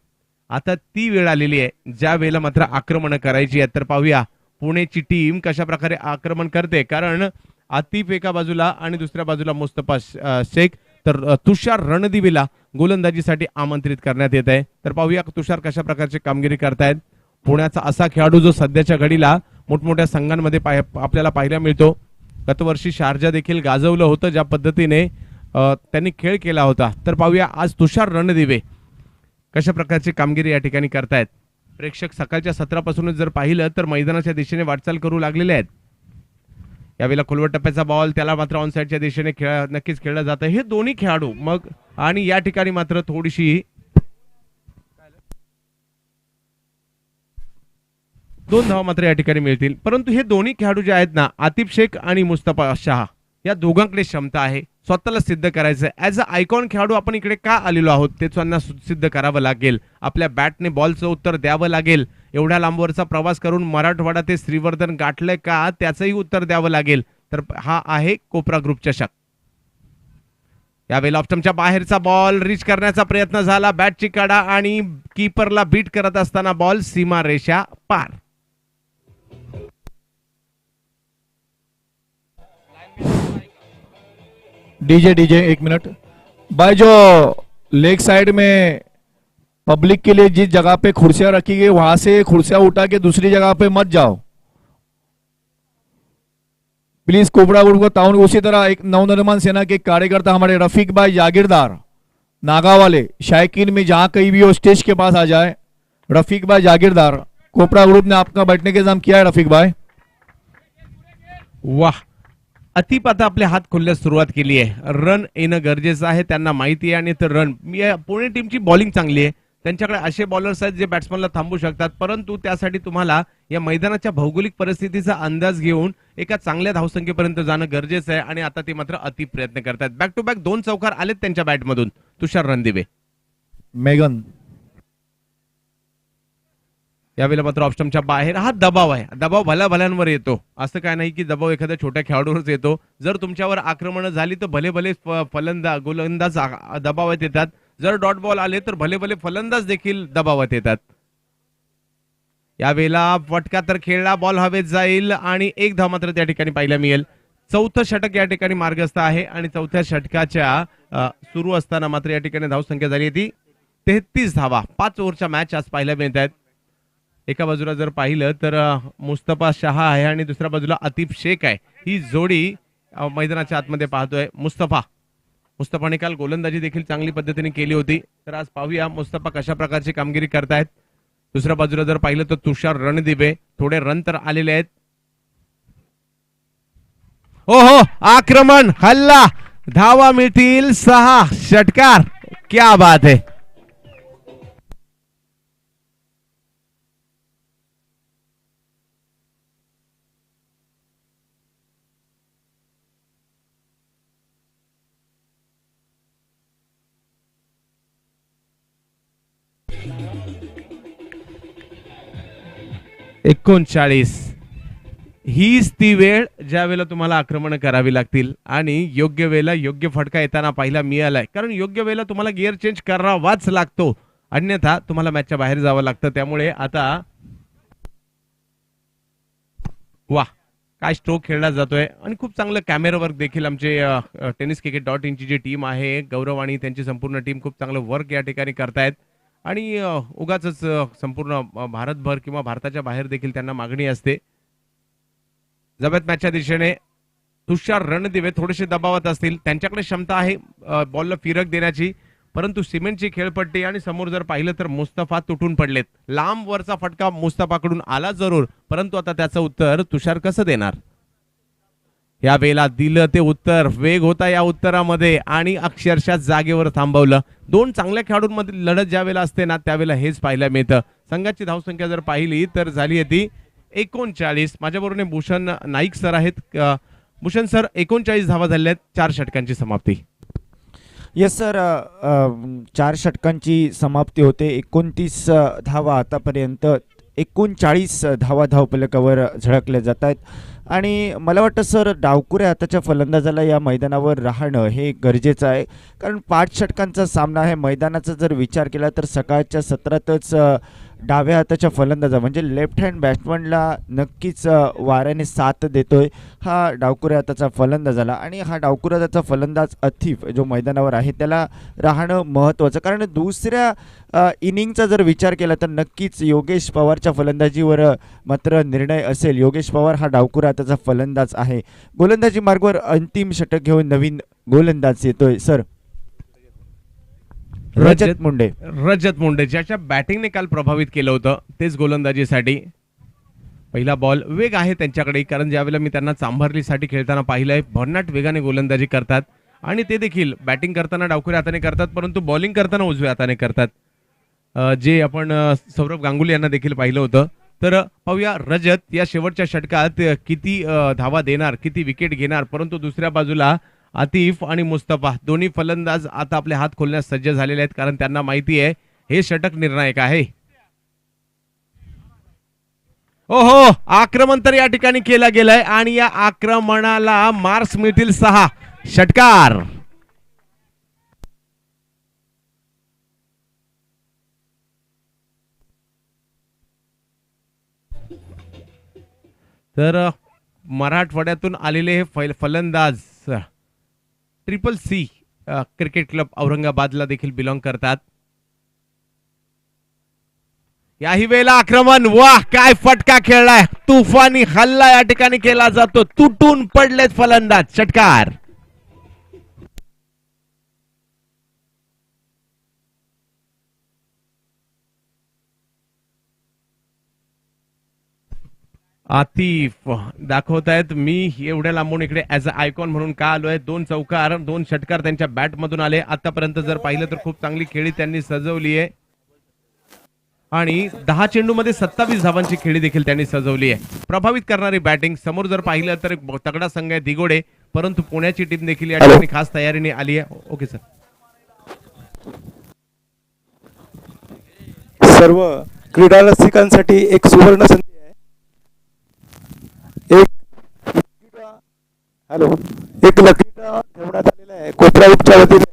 आता ती वेळ आलेली आहे ज्या वेळेला मात्र आक्रमण करायची आहे. तर पाहूया पुणेची टीम कशा प्रकारे आक्रमण करते, कारण आतिफ एका बाजूला आणि दुसऱ्या बाजूला मुस्तफा शेख, तर तुषार रणदिवेला गोलंदाजीसाठी आमंत्रित करण्यात येत आहे. तर पाहूया तुषार कशा प्रकारची कामगिरी करतायत. पुण्याचा असा खेळाडू जो सध्याच्या घडीला मोठमोठ्या संघांमध्ये आपल्याला पाहायला मिळतो. गतवर्षी शारजा देखील गाजवलं होतं ज्या पद्धतीने त्यांनी खेळ केला होता. तर पाहूया आज तुषार रणदिवे कशा प्रकारची कामगिरी या ठिकाणी करतायत. प्रेक्षक सकाळच्या सत्रापासूनच जर पाहिलं तर मैदानाच्या दिशेने वाटचाल करू लागलेले आहेत. यावेळेला खोलवट टप्प्याचा बॉल, त्याला मात्र ऑन साइडच्या दिशेने नक्कीच खेळलं जातं. हे दोन्ही खेळाडू मग आणि या ठिकाणी मात्र थोडीशी 2 धावा मात्र या ठिकाणी मिळतील. परंतु हे दोन्ही खेळाडू जे आहेत ना, आतिफ शेख आणि मुस्तफा शाह, या दोघांकडे क्षमता आहे स्वतःला सिद्ध करायचं. ऍज अ आयकॉन खेळाडू आपण इकडे का आलेलो आहोत ते त्यांना सिद्ध करावं लागेल. आपल्या बॅटने बॉलचं उत्तर द्यावं लागेल. एवढ्या लांबवरचा प्रवास करून मराठवाडा ते श्रीवर्धन गाठलंय का त्याचंही उत्तर द्यावं लागेल. तर हा आहे कोपरा ग्रुप चषक. यावेळेला ऑप्शनच्या बाहेरचा बॉल रीच करण्याचा प्रयत्न झाला, बॅटची कडा आणि कीपरला बीट करत असताना बॉल सीमा रेषा पार. डीजे 1 मिनट भाई, जो लेग साइड में पब्लिक के लिए जिस जगह पे कुर्सियां रखी गई वहां से कुर्सियां उठा के दूसरी जगह पे मत जाओ प्लीज. कोबरा ग्रुप को ताउन. उसी तरह एक नवनिर्माण सेना के कार्यकर्ता हमारे रफीक भाई जागीरदार नागा वाले शायकीन में जहां कहीं भी हो स्टेज के पास आ जाए. रफीक भाई जागीरदार, कोपरा ग्रुप ने आपका बैठने के इंतजाम किया है रफीक भाई. वाह, अतिप आता आपले हात खोलण्यास सुरुवात केली आहे. रन येणं गरजेचं आहे, त्यांना माहिती आहे. आणि तर रन, पुणे टीमची बॉलिंग चांगली आहे, त्यांच्याकडे असे बॉलर्स आहेत जे बॅट्समनला थांबू शकतात. परंतु त्यासाठी तुम्हाला या मैदानाच्या भौगोलिक परिस्थितीचा अंदाज घेऊन एका चांगल्या धावसंख्येपर्यंत जाणं गरजेचं आहे. आणि आता ते मात्र अति प्रयत्न करतात. बॅक टू बॅक 2 चौकार आलेत त्यांच्या बॅटमधून. तुषार रणदिवे, मेगन यावेळेला मात्र ऑप्शनच्या बाहेर. हा दबाव आहे, दबाव भल्यांवर येतो. असं काय नाही की दबाव एखाद्या छोट्या खेळाडूवरच येतो. जर तुमच्यावर आक्रमण झाली तर भले भले गोलंदाज दबावात येतात. जर डॉट बॉल आले तर भले भले फलंदाज देखील दबावात येतात. यावेळेला फटका तर खेळला, बॉल हवेत जाईल आणि 1 धाव मात्र त्या ठिकाणी पाहायला मिळेल. 4थं षटक या ठिकाणी मार्गस्थ आहे आणि 4थ्या षटकाच्या सुरू असताना मात्र या ठिकाणी धावसंख्या झाली ती 33 धावा. 5 ओव्हरच्या मॅच आज पाहायला मिळत आहेत. एका बाजूला जर पाहिलं तर मुस्तफा शाह आहे आणि दुसऱ्या बाजूला आतिफ शेख आहे. ही जोडी मैदानाच्या आतमध्ये पाहतोय. मुस्तफाने काल गोलंदाजी देखील चांगली पद्धतीने केली होती. तर आज पाहूया मुस्तफा कशा प्रकारची कामगिरी करतायत. दुसऱ्या बाजूला जर पाहिलं तर तुषार रणदिवे, थोडे रन तर आलेले आहेत. हो, आक्रमण, हल्ला, धावा मिळतील 6 षटकार. क्या बात है. एकोणचाळीस हीच ती वेळ ज्या वेळेला तुम्हाला आक्रमण करावी लागतील आणि योग्य वेळेला योग्य फटका येताना पाहायला मिळालाय, कारण योग्य वेळेला तुम्हाला गिअर चेंज करावाच लागतो, अन्यथा तुम्हाला मॅचच्या बाहेर जावं लागतं. त्यामुळे आता वा काय स्ट्रोक खेळला जातोय आणि खूप चांगलं कॅमेरा वर्क देखील आमचे टेनिस क्रिकेट .in ची जी टीम आहे, गौरव आणि त्यांची संपूर्ण टीम खूप चांगलं वर्क या ठिकाणी करतायत आणि उगाच संपूर्ण भारतभर किंवा भारताच्या बाहेर देखील त्यांना मागणी असते. जबत मॅचच्या दिशेने तुषार रणदिवे थोडेसे दबावात असतील, त्यांच्याकडे क्षमता आहे बॉलला फिरक देण्याची, परंतु सिमेंटची खेळपट्टी आणि समोर जर पाहिलं तर मुस्तफा तुटून पडलेत. लांब वरचा फटका मुस्तफाकडून आला जरूर, परंतु आता त्याचं उत्तर तुषार कसं देणार? या वेळेला दिलं ते उत्तर, वेग होता या उत्तरामध्ये आणि अक्षरशः जागेवर थांबवलं. दोन चांगल्या खेळाडूंमध्ये लढत ज्या वेळेला असते ना त्यावेळेला हेच पाहायला मिळतं. संघाची धावसंख्या जर पाहिली तर झाली ती 39. माझ्याबरोबर भूषण नाईक सर आहेत. भूषण सर, 39 धावा झाल्या आहेत, 4 षटकांची समाप्ती. येस सर, 4 षटकांची समाप्ती होते. 29 धावा आतापर्यंत 39 धावा धावफलकावर झळकल्या जात आहेत आणि मला वाटतं सर डावकुऱ्या हाताच्या फलंदाजाला या मैदानावर राहणं हे गरजेचं आहे, कारण 5 षटकांचा सामना आहे. मैदानाचा जर विचार केला तर सकाळच्या सत्रातच डाव्या हाताच्या फलंदाजा म्हणजे लेफ्ट हँड बॅट्समनला नक्कीच वाऱ्याने साथ देतोय हा डावकुऱ्या हाताचा फलंदाजाला, आणि हा डावकुऱ्या हाताचा फलंदाज अथिफ जो मैदानावर आहे त्याला राहणं महत्त्वाचं, कारण दुसऱ्या इनिंगचा जर विचार केला तर नक्कीच योगेश पवारच्या फलंदाजीवर मात्र निर्णय असेल. योगेश पवार हा डावकुऱ्या हाताचा फलंदाज आहे. गोलंदाजी मार्गावर अंतिम षटक घेऊन नवीन गोलंदाज येतोय सर रजत मुंडे ज्याच्या बॅटिंगने काल प्रभावित केलं होतं तेच गोलंदाजीसाठी. पहिला बॉल, वेग आहे त्यांच्याकडे, कारण ज्यावेळेला मी त्यांना चांभारलीसाठी खेळताना पाहिलंय भन्नाट वेगाने गोलंदाजी करतात आणि ते देखील बॅटिंग करताना डावखुऱ्या हाताने करतात, परंतु बॉलिंग करताना उजव्या हाताने करतात, जे आपण सौरभ गांगुली यांना देखील पाहिलं होतं. तर पाहूया रजत या शेवटच्या षटकात किती धावा देणार, किती विकेट घेणार. परंतु दुसऱ्या बाजूला आतिफ आणि मुस्तफा दोन्ही फलंदाज आता आपले हात खोलण्यास सज्ज झालेले आहेत, कारण त्यांना माहिती आहे हे षटक निर्णायक आहे. ओहो, आक्रमण तर या ठिकाणी केलं गेलंय आणि या आक्रमणाला मार्क्स मिळतील 6 षटकार. तर मराठवाड्यातून आलेले हे फलंदाज CCC क्रिकेट क्लब औरंगाबादला देखील बिलॉंग करतात. याही वेळेला आक्रमण, वाह काय फटका खेळलाय, तुफानी हल्ला या ठिकाणी केला जातो, तुटून पडलेत फलंदाज, षटकार. आतिफ दाखवतायत मी एवढ्या लांबून इकडे ऍज अ आयकॉन म्हणून का आलोय. 2 चौकार 2 षटकार त्यांच्या बॅट मधून आले. आतापर्यंत जर पाहिलं तर खूप चांगली खेळी त्यांनी सजवली आहे आणि 10 चेंडूमध्ये 27 धावांची खेळी देखील त्यांनी सजवली आहे. प्रभावित करणारी बॅटिंग. समोर जर पाहिलं तर तगडा संघ आहे दिगोडे, परंतु पुण्याची टीम देखील या ठिकाणी खास तयारीने आली आहे. Okay sir. सर्व क्रीडा रसिकांसाठी एक सुवर्ण संधी आहे. एक लकीटा ठेवण्यात आलेला आहे कोपराऊटच्या वतीने.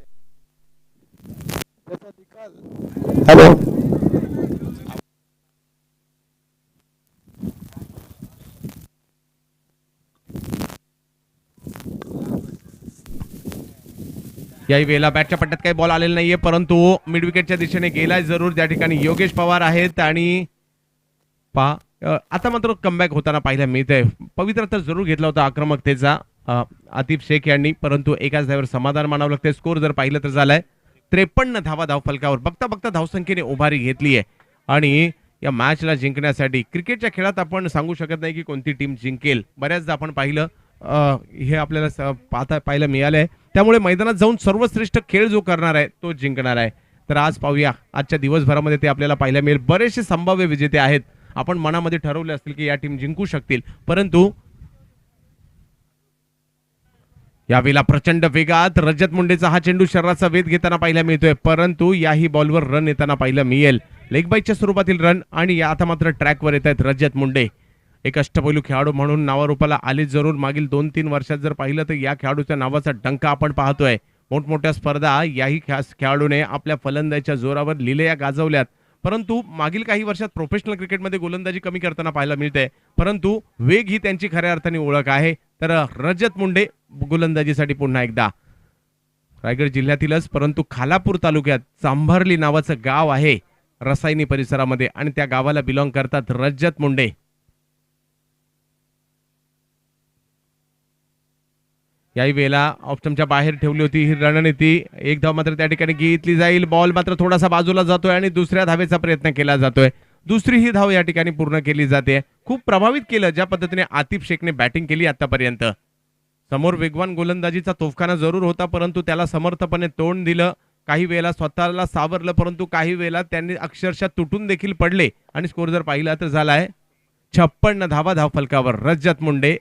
त्याचा निकाल हॅलो याही वेळेला बॅटच्या पट्ट्यात काही बॉल आलेला नाहीये, परंतु मिड विकेटच्या दिशेने गेलाय जरूर. त्या ठिकाणी योगेश पवार आहेत आणि आता मात्र कमबॅक होताना पाहायला मिळतंय. पवित्र तर जरूर घेतला होता आक्रमकतेचा आतिफ शेख यांनी, परंतु एकाच धावेवर समाधान मानावं लागतंय. स्कोर जर पाहिलं तर झालाय 53 धावा धावफलकावर. बघता बघता धावसंख्येने उभारी घेतली आहे आणि या मॅचला जिंकण्यासाठी क्रिकेटच्या खेळात आपण सांगू शकत नाही की कोणती टीम जिंकेल. बऱ्याचदा आपण पाहिलं हे आपल्याला पाहायला मिळालंय. त्यामुळे मैदानात जाऊन सर्वश्रेष्ठ खेळ जो करणार आहे तो जिंकणार आहे. तर आज पाहूया, आजच्या दिवसभरामध्ये ते आपल्याला पाहायला मिळेल. बरेचसे संभाव्य विजेते आहेत. आपण मनामध्ये ठरवले असतील की या टीम जिंकू शकतील, परंतु यावेळेला प्रचंड वेगात रजत मुंडेचा हा चेंडू शरीराचा वेध घेताना पाहायला मिळतोय, परंतु याही बॉलवर रन येताना पाहायला मिळेल. लेग बाईच्या स्वरूपातील रन आणि आता मात्र ट्रॅकवर येत आहेत रजत मुंडे. एक अष्टपैलू खेळाडू म्हणून नावारूपाला आलीच जरूर. मागील 2-3 वर्षात जर पाहिलं तर या खेळाडूच्या नावाचा डंका आपण पाहतोय. मोठमोठ्या स्पर्धा याही खेळाडूने आपल्या फलंदाजीच्या जोरावर लिलया गाजवल्यात. परंतु मागील काही वर्षात प्रोफेशनल क्रिकेटमध्ये गोलंदाजी कमी करताना पाहायला मिळते, परंतु वेग ही त्यांची खऱ्या अर्थाने ओळख आहे. तर रजत मुंडे गोलंदाजीसाठी पुन्हा एकदा. रायगड जिल्ह्यातीलच परंतु खालापूर तालुक्यात चांभारली नावाचं गाव आहे रसायनी परिसरामध्ये आणि त्या गावाला बिलॉंग करतात रजत मुंडे. याही वेळेला ऑप्शनच्या बाहेर ठेवली होती ही रणनीती. एक धाव मात्र त्या ठिकाणी घेतली जाईल. बॉल मात्र थोडासा बाजूला जातोय आणि दुसऱ्या धावेचा प्रयत्न केला जातोय. दुसरी ही धाव या ठिकाणी पूर्ण केली जाते. खूप प्रभावित केलं ज्या पद्धतीने आतिफ शेखने बॅटिंग केली आतापर्यंत. समोर वेगवान गोलंदाजीचा तोफखाना जरूर होता, परंतु त्याला समर्थपणे तोंड दिलं. काही वेळेला स्वतःला सावरलं, परंतु काही वेळेला त्यांनी अक्षरशः तुटून देखील पडले आणि स्कोर जर पाहिला तर झालाय 56 धावा धावफलकावर. रजत मुंडे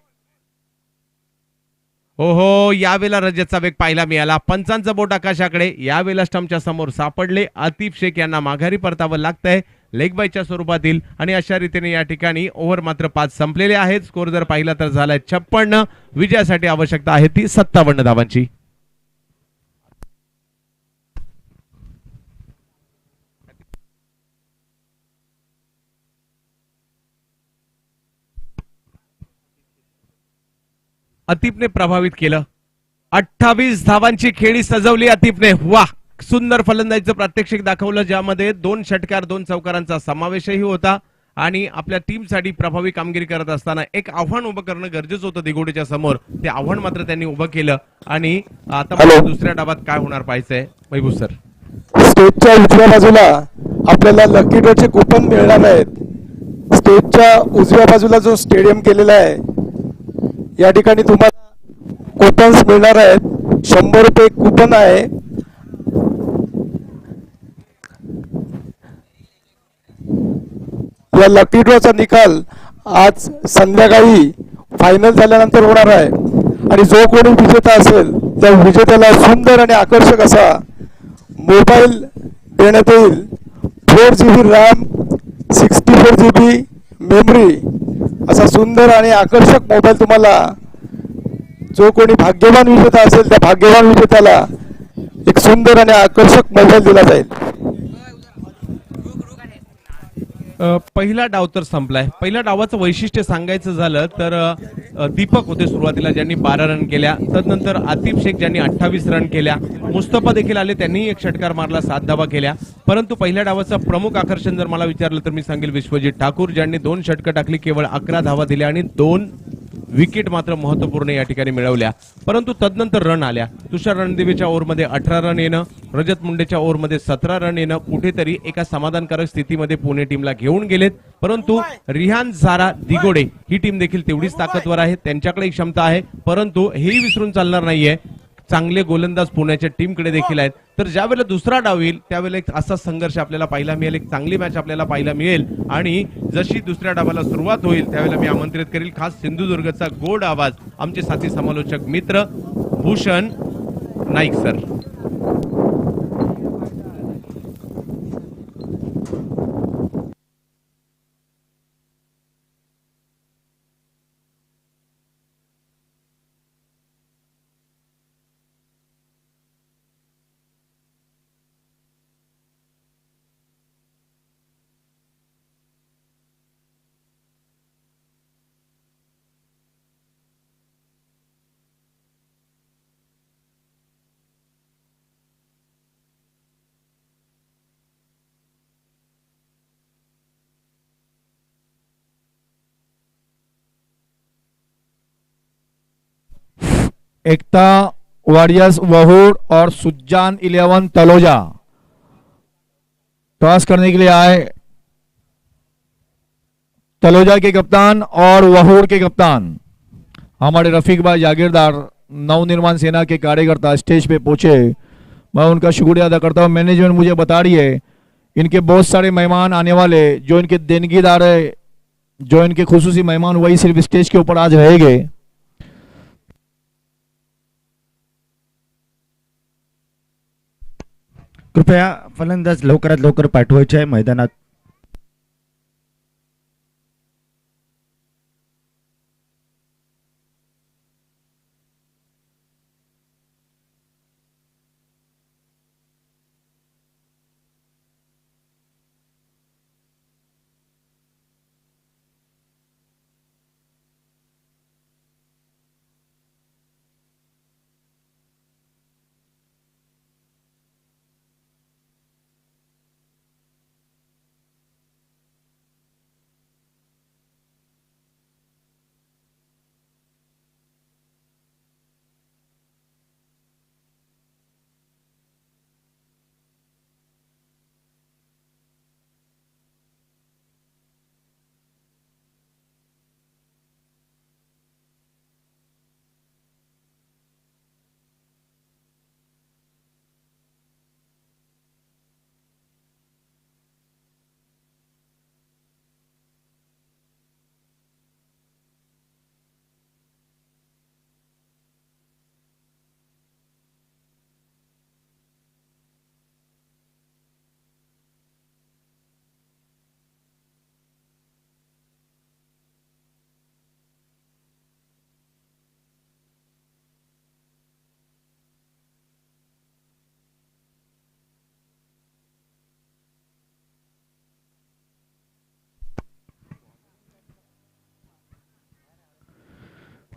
ओहो, यावेळेला रजतचा वेग पाहायला मिळाला. पंचांचं बोट आकाशाकडे. यावेळेला स्टंपच्या समोर सापडले. आतिफ शेख यांना माघारी परतावं लागतंय लेग बायच्या स्वरूपातील आणि अशा रीतीने या ठिकाणी ओव्हर मात्र 5 संपलेले आहेत. स्कोर जर पाहिला तर झालाय 56. विजयासाठी आवश्यकता आहे ती 57 धावांची. आतिफने प्रभावित केलं. 28 धावांची खेळी सजवली आतिफने. वाह, सुंदर फलंदाजीचं प्रात्यक्षिक दाखवलं ज्यामध्ये 2 षटकार 2 चौकारांचा समावेशही होता आणि आपल्या टीमसाठी प्रभावी कामगिरी करत असताना एक आव्हान उभं करणं गरजेचं होतं दिगोडीच्या समोर. ते आव्हान मात्र त्यांनी उभं केलं आणि आता दुसऱ्या डावात काय होणार पाहायचंय महबूब सर. स्टेजच्या उजव्या बाजूला आपल्याला लकी ड्रॉचे कुपन मिळणार आहेत. स्टेजच्या उजव्या बाजूला जो स्टेडियम केलेला आहे या ठिकाणी तुम्हाला कुपन्स मिळणार आहेत. 100 रुपये कुपन आहे. या लकी ड्रॉचा निकाल आज संध्याकाळी फायनल झाल्यानंतर होणार आहे आणि जो कोणी विजेता असेल त्या विजेत्याला सुंदर आणि आकर्षक असा मोबाईल देण्यात येईल. 4GB रॅम 64GB मेमरी असा सुंदर आणि आकर्षक मोबाईल तुम्हाला जो कोणी भाग्यवान विजेता असेल त्या भाग्यवान विजेत्याला एक सुंदर आणि आकर्षक मोबाईल दिला जाईल. पहिला डाव तर संपलाय. पहिल्या डावाचं वैशिष्ट्य सांगायचं झालं तर दीपक होते सुरुवातीला ज्यांनी 12 रन केल्या. तदनंतर आतिफ शेख ज्यांनी 28 रन केल्या. मुस्तफा देखील आले, त्यांनी एक षटकार मारला, 7 धावा केल्या. परंतु पहिल्या डावाचं प्रमुख आकर्षण जर मला विचारलं तर मी सांगेल विश्वजित ठाकूर ज्यांनी 2 षटकं टाकली, केवळ 11 धावा दिल्या आणि 2 विकेट मात्र महत्वपूर्ण या ठिकाणी मिळवल्या. परंतु तदनंतर रन आल्या. तुषार रणदिवेच्या ओव्हरमध्ये 18 रन येणं, रजत मुंडेच्या ओव्हरमध्ये 17 रन येणं कुठेतरी एका समाधानकारक स्थितीमध्ये पुणे टीमला घेऊन गेलेत. परंतु रिहान झारा दिगोडे ही टीम देखील तेवढीच ताकदवर आहे, त्यांच्याकडे क्षमता आहे. परंतु हेही विसरून चालणार नाहीये, चांगले गोलंदाज पुण्याच्या टीमकडे देखील आहेत. तर ज्यावेळेला दुसरा डाव येईल त्यावेळेला एक असा संघर्ष आपल्याला पाहायला मिळेल, एक चांगली मॅच आपल्याला पाहायला मिळेल. आणि जशी दुसऱ्या डावाला सुरुवात होईल त्यावेळेला मी आमंत्रित करेल खास सिंधुदुर्गचा गोड आवाज आमचे साथी समालोचक मित्र भूषण नाईक सर. एकता वारियर्स वहूर और सुजान 11 तलोजा टॉस करने के लिए आए. तलोजा के कप्तान और वहूर के कप्तान हमारे रफीक भाई जागीरदार नवनिर्माण सेना के कार्यकर्ता स्टेज पे पहुंचे. मैं उनका शुक्रिया अदा करता हूं. मैनेजमेंट मुझे बता रही है इनके बहुत सारे मेहमान आने वाले, जो इनके देनगीदार है, जो इनके खुसूसी मेहमान, वही सिर्फ स्टेज के ऊपर आज रहेंगे. कृपया फलंदाज लवकरात लवकर पाठवायचे आहे मैदानात.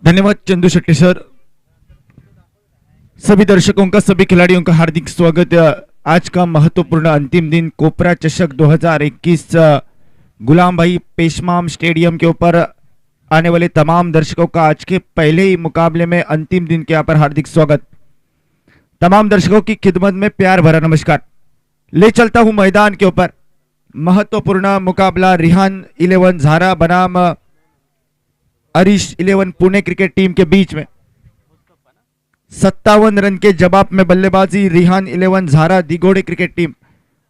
धन्यवाद चंदू शेट्टी सर। सभी दर्शकों का, सभी खिलाड़ियों का हार्दिक स्वागत। आज का महत्वपूर्ण अंतिम दिन कोपरा चषक 2021 गुलाम भाई पेशमाम स्टेडियम के ऊपर आने वाले तमाम दर्शकों का आज के पहले ही मुकाबले में अंतिम दिन के यहाँ पर हार्दिक स्वागत। तमाम दर्शकों की खिदमत में प्यार भरा नमस्कार। ले चलता हूं मैदान के ऊपर महत्वपूर्ण मुकाबला रिहान 11 झारा बनाम अरिश 11 पुणे क्रिकेट टीम के बीच में। 57 रन के जवाब में बल्लेबाजी रिहान 11 झारा दिगोड़े क्रिकेट टीम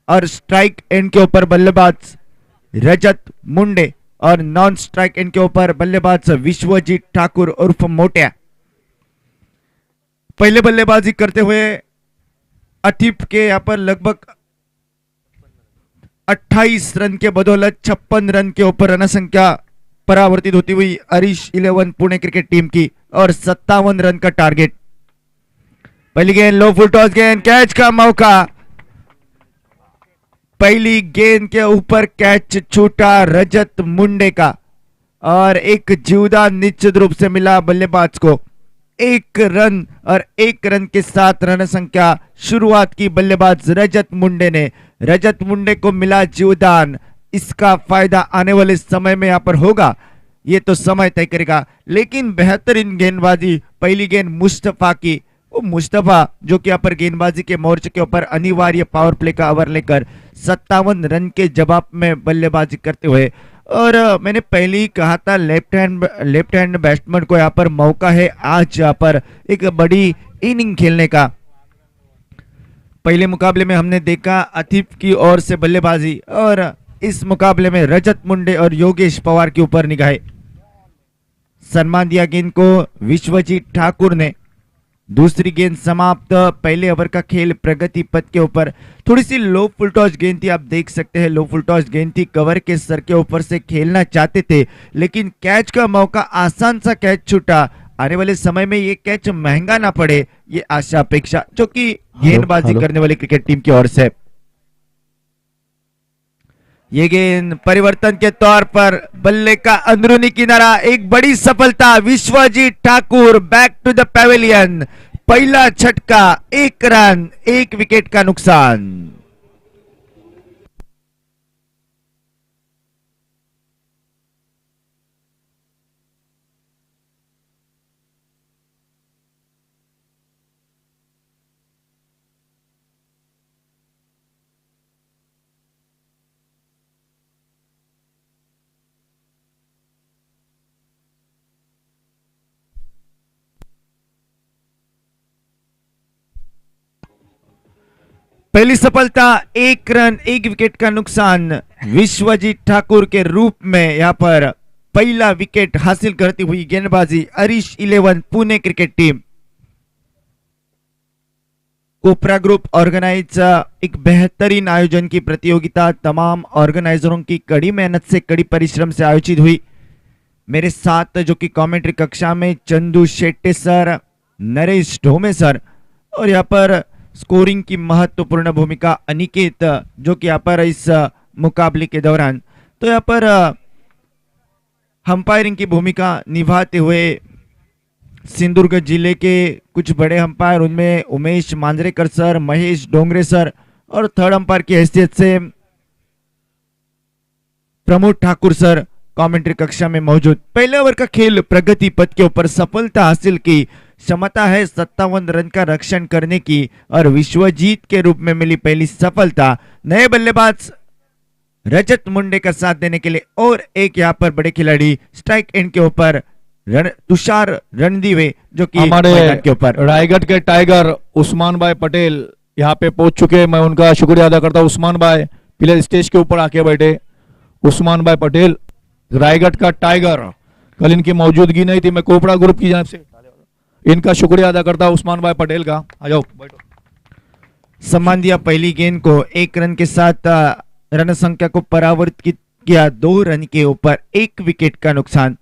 और स्ट्राइक एंड के ऊपर बल्लेबाज रजत मुंडे और नॉन स्ट्राइक एंड के ऊपर बल्लेबाज विश्वजीत ठाकुर उर्फ मोटिया। पहले बल्लेबाजी करते हुए अतीफ के यहाँ पर लगभग 28 रन के बदौलत 56 रन के ऊपर रन संख्या परावर्तित होती हुई अरिश 11 पुणे क्रिकेट टीम की और 57 रन का टारगेट। पहली गेंद लो फुल टॉस गेंद, कैच का मौका। पहली गेंद के ऊपर कैच छूटा रजत मुंडे का और एक जीवदान निश्चित रूप से मिला बल्लेबाज को। 1 रन और 1 रन के साथ रन संख्या शुरुआत की बल्लेबाज रजत मुंडे ने। रजत मुंडे को मिला जीवदान, इसका फायदा आने वाले समय में यहां पर होगा, ये तो समय तय करेगा। लेकिन बेहतरीन गेंदबाजी पहली गेंद मुस्तफा की, वो मुस्तफा जो कि यहाँ पर गेंदबाजी के मोर्चे के ऊपर अनिवार्य पावर प्ले का ओवर लेकर 57 रन के जवाब में बल्लेबाजी करते हुए। और मैंने पहले ही कहा था लेफ्ट हैंड बैट्समैन को यहाँ पर मौका है आज यहाँ पर एक बड़ी इनिंग खेलने का। पहले मुकाबले में हमने देखा अतीफ की ओर से बल्लेबाजी और इस मुकाबले में रजत मुंडे और योगेश पवार के ऊपर निगाहें। सम्मान दिया गेंद को विश्वजीत ठाकुर ने। दूसरी गेंद समाप्त। पहले ओवर का खेल प्रगति पथ के ऊपर। थोड़ी सी लो फुल टॉस गेंद थी, आप देख सकते हैं लो फुल टॉस गेंद थी। कवर के सर के ऊपर से खेलना चाहते थे लेकिन कैच का मौका, आसान सा कैच छूटा। आने वाले समय में ये कैच महंगा ना पड़े, ये आशा अपेक्षा जो कि गेंदबाजी करने वाली क्रिकेट टीम की ओर से। ये गेंद परिवर्तन के तौर पर बल्ले का अंदरूनी किनारा, एक बड़ी सफलता। Vishwajeet Thakur back to the pavilion. पहला छटका, 1 रन 1 विकेट का नुकसान। पहली सफलता, 1 रन 1 विकेट का नुकसान। विश्वजीत ठाकुर के रूप में यहां पर पहला विकेट हासिल करती हुई गेंदबाजी अरिश 11 पुणे क्रिकेट टीम। कोपरा ग्रुप ऑर्गेनाइज एक बेहतरीन आयोजन की प्रतियोगिता तमाम ऑर्गेनाइजरों की कड़ी मेहनत से, कड़ी परिश्रम से आयोजित हुई। मेरे साथ जो कि कमेंट्री कक्षा में चंदू शेट्टी सर, नरेश ढोमे सर और यहाँ पर स्कोरिंग की महत्वपूर्ण भूमिका अनिकेत जो कि यहाँ पर इस मुकाबले के दौरान, तो यहाँ पर अंपायरिंग की भूमिका निभाते हुए सिंधुदुर्ग जिले के कुछ बड़े अंपायर, उनमें उमेश मांजरेकर सर, महेश डोंगरे सर और थर्ड अंपायर की हैसियत से प्रमोद ठाकुर सर कमेंट्री कक्षा में मौजूद। पहले ओवर का खेल प्रगति पथ के ऊपर सफलता हासिल की। क्षमता है 57 रन का रक्षण करने की और विश्वजीत के रूप में मिली पहली सफलता। नए बल्लेबाज रजत मुंडे का साथ देने के लिए और एक यहाँ पर बड़े खिलाड़ी स्ट्राइक एंड के ऊपर तुषार रणदीवे जो कि हमारे मैदान के ऊपर। रायगढ़ के टाइगर उस्मान भाई पटेल यहाँ पे पहुंच चुके हैं, मैं उनका शुक्रिया अदा करता हूँ। उस्मान भाई पहले स्टेज के ऊपर आके बैठे। उस्मान भाई पटेल रायगढ़ का टाइगर, कल इनकी मौजूदगी नहीं थी, मैं कोपड़ा ग्रुप की जानिब से इनका शुक्रिया अदा करता हूँ उस्मान भाई पटेल का। आ जाओ बैठो। सम्मान दिया पहली गेंद को 1 रन के साथ रन संख्या को परावर्तित किया। 2 रन के ऊपर 1 विकेट का नुकसान।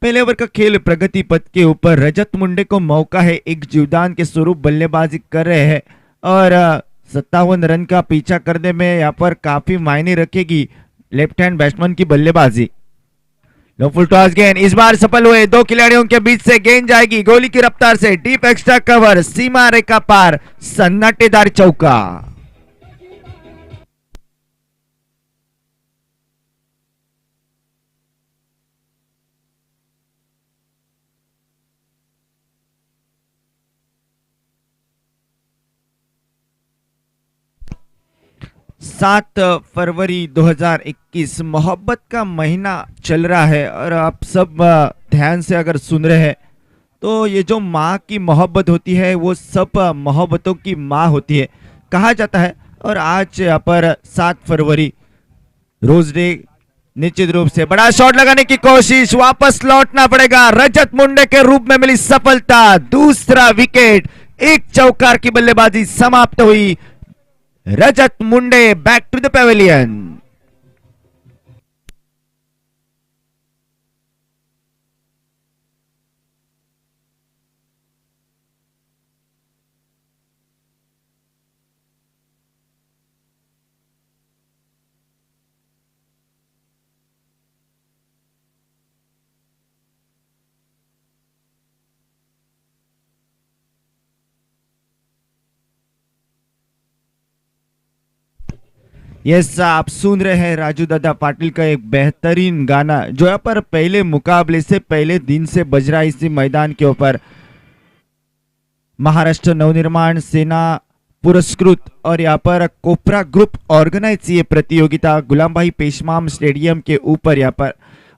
पहले ओवर का खेल प्रगति पथ के ऊपर। रजत मुंडे को मौका है, एक जीवदान के स्वरूप बल्लेबाजी कर रहे हैं और 57 रन का पीछा करने में यहाँ पर काफी मायने रखेगी लेफ्ट हैंड बैट्समैन की बल्लेबाजी। लो फुल टॉस गेंद इस बार सफल हुए, दो खिलाड़ियों के बीच से गेंद जाएगी गोली की रफ्तार से, डीप एक्स्ट्रा कवर, सीमा रेखा पार, सन्नाटेदार चौका। सात फरवरी 2021 मोहब्बत का महीना चल रहा है और आप सब ध्यान से अगर सुन रहे हैं तो ये जो माँ की मोहब्बत होती है वो सब मोहब्बतों की माँ होती है कहा जाता है। और आज यहाँ पर 7 फरवरी रोज डे, निश्चित रूप से बड़ा शॉट लगाने की कोशिश, वापस लौटना पड़ेगा, रजत मुंडे के रूप में मिली सफलता, दूसरा विकेट, एक चौकार की बल्लेबाजी समाप्त हुई, Rajat Munde back to the pavilion. Yes, आप सुन रहे हैं राजू दादा पाटिल का एक बेहतरीन गाना जो यहाँ पर पहले मुकाबले से पहले दिन से बज रहा है इसी मैदान के ऊपर। महाराष्ट्र नवनिर्माण सेना पुरस्कृत और यहाँ पर कोपरा ग्रुप ऑर्गेनाइज ये प्रतियोगिता गुलाम भाई पेशमाम स्टेडियम के ऊपर यहाँ पर,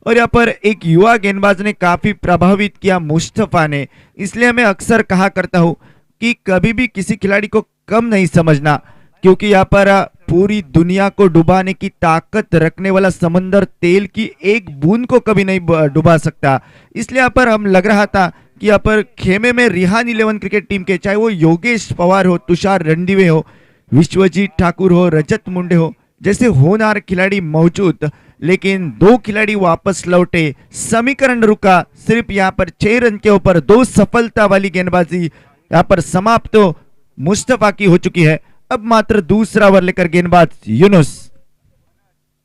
और यहाँ पर एक युवा गेंदबाज ने काफी प्रभावित किया मुस्तफा ने। इसलिए मैं अक्सर कहा करता हूँ कि कभी भी किसी खिलाड़ी को कम नहीं समझना, क्योंकि यहाँ पर पूरी दुनिया को डुबाने की ताकत रखने वाला समंदर तेल की एक बूंद को कभी नहीं डुबा सकता। इसलिए यहाँ पर हम लग रहा था कि यहाँ पर खेमे में रिहान 11 क्रिकेट टीम के, चाहे वो योगेश पवार हो, तुषार रणदिवे हो, विश्वजीत ठाकुर हो, रजत मुंडे हो, जैसे होनहार खिलाड़ी मौजूद, लेकिन दो खिलाड़ी वापस लौटे, समीकरण रुका, सिर्फ यहाँ पर 6 रन के ऊपर 2 सफलता वाली गेंदबाजी यहाँ पर समाप्त तो मुस्तफा की हो चुकी है। अब मात्र दूसरा ओवर लेकर गेंदबाज यूनुस,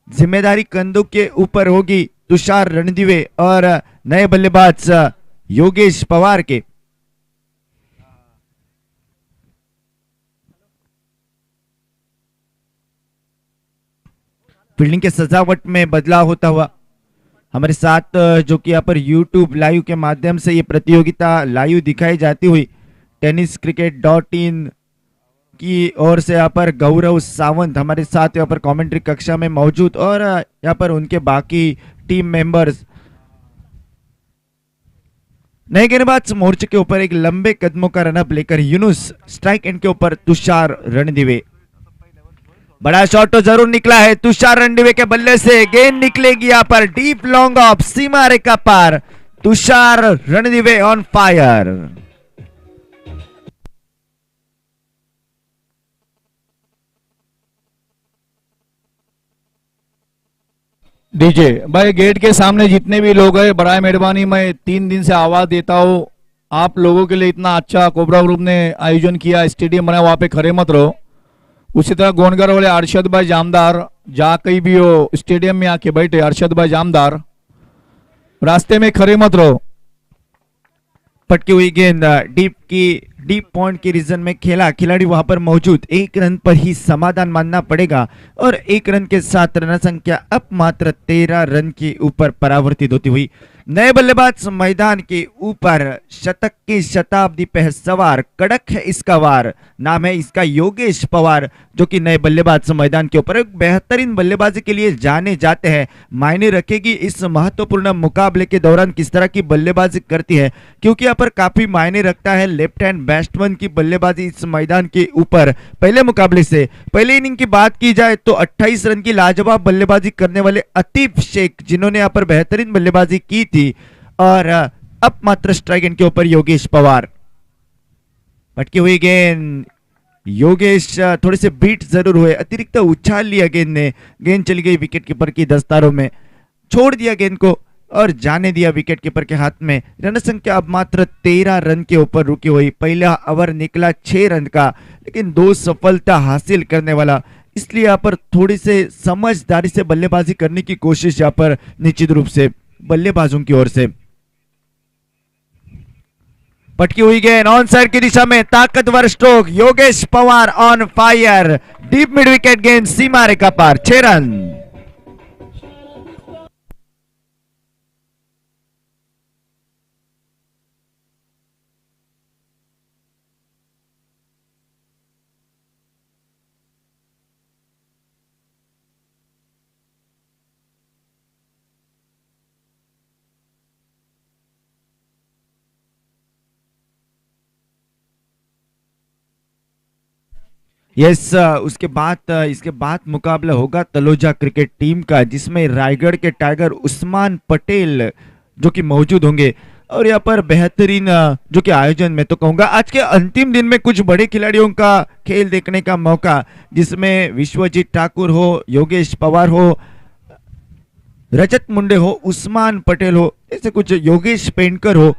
जिम्मेदारी कंधों के ऊपर होगी तुषार रणदिवे और नए बल्लेबाज योगेश पवार के। फील्डिंग के सजावट में बदलाव होता हुआ हमारे साथ जो कि यहाँ पर यूट्यूब लाइव के माध्यम से ये प्रतियोगिता लाइव दिखाई जाती हुई tenniscricket.in की ओर से यहाँ पर गौरव सावंत हमारे साथ यहाँ पर कमेंट्री कक्षा में मौजूद, और यहाँ पर उनके बाकी टीम मेंबर्स। नए गेंदबाज मोर्चे के ऊपर एक लंबे कदमों का रनअप लेकर यूनुस, स्ट्राइक एंड के ऊपर तुषार रणदिवे। बड़ा शॉट तो जरूर निकला है तुषार रणदिवे के बल्ले से, गेंद निकलेगी यहाँ पर डीप लॉन्ग ऑफ, सीमा रेखा पार, तुषार रणदिवे ऑन फायर। डीजे भाई, गेट के सामने जितने भी लोग हैं, बड़ा मेहरबानी, मैं 3 दिन से आवाज देता हूँ, आप लोगों के लिए इतना अच्छा कोबरा ग्रुप ने आयोजन किया, स्टेडियम बनाया, वहां पे खड़े मत रहो। उसी तरह गोनगर वाले अरशद भाई जामदार, जहाँ कहीं भी हो स्टेडियम में आके बैठे, अरशद भाई जामदार, रास्ते में खड़े मत रहो। पटकी हुई गेंद डीप पॉइंट के रीजन में खेला, खिलाड़ी वहां पर मौजूद, 1 रन पर ही समाधान मानना पड़ेगा, और 1 रन के साथ रन संख्या अब मात्र 13 रन के ऊपर परावर्तित होती हुई। नए बल्लेबाज मैदान के ऊपर, शतक की शताब्दी पे है सवार, कड़क है इसका वार, नाम है इसका योगेश पवार, जो कि नए बल्लेबाज मैदान के ऊपर एक बेहतरीन बल्लेबाजी के लिए जाने जाते हैं। मायने रखेगी इस महत्वपूर्ण मुकाबले के दौरान किस तरह की बल्लेबाजी करती है, क्योंकि यहाँ पर काफी मायने रखता है लेफ्ट हैंड बैट्समैन की बल्लेबाजी इस मैदान के ऊपर। पहले मुकाबले से पहले इनिंग की बात की जाए तो 28 रन की लाजवाब बल्लेबाजी करने वाले अतीफ शेख, जिन्होंने यहाँ पर बेहतरीन बल्लेबाजी की थी, और अब मात्र स्ट्राइक एंड के ऊपर योगेश पवार। पटकी हुई गेंद, योगेश थोड़े से बीट जरूर हुए, अतिरिक्त उछाल लिया गेंद ने, गेंद चली गई विकेट कीपर की दस्तारों में, छोड़ दिया गेंद को और जाने दिया विकेट कीपर के हाथ में। रन संख्या अब मात्र 13 रन के ऊपर रुकी हुई। पहला ओवर निकला 6 रन का, लेकिन 2 सफलता हासिल करने वाला, इसलिए यहाँ पर थोड़ी से समझदारी से बल्लेबाजी करने की कोशिश यहाँ पर निश्चित रूप से बल्लेबाजों की ओर से। पटकी हुई गेंद ऑन साइड की दिशा में, ताकतवर stroke, Yogesh Pawar on fire, deep mid wicket गेंद सीमा रेखा पार, 6 रन। यस इसके बाद मुकाबला होगा तलोजा क्रिकेट टीम का, जिसमें रायगढ़ के टाइगर उस्मान पटेल जो कि मौजूद होंगे। और यहाँ पर बेहतरीन जो कि आयोजन में तो कहूंगा आज के अंतिम दिन में कुछ बड़े खिलाड़ियों का खेल देखने का मौका, जिसमें विश्वजीत ठाकुर हो, योगेश पवार हो, रजत मुंडे हो, उस्मान पटेल हो, ऐसे कुछ योगेश पेंडकर हो,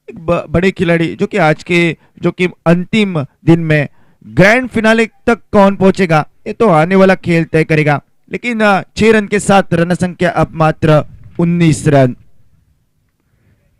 एक बड़े खिलाड़ी जो कि आज के जो कि अंतिम दिन में ग्रैंड फिनाले तक कौन पहुंचेगा ये तो आने वाला खेल तय करेगा। लेकिन 6 रन के साथ रन संख्या अब मात्र 19 रन।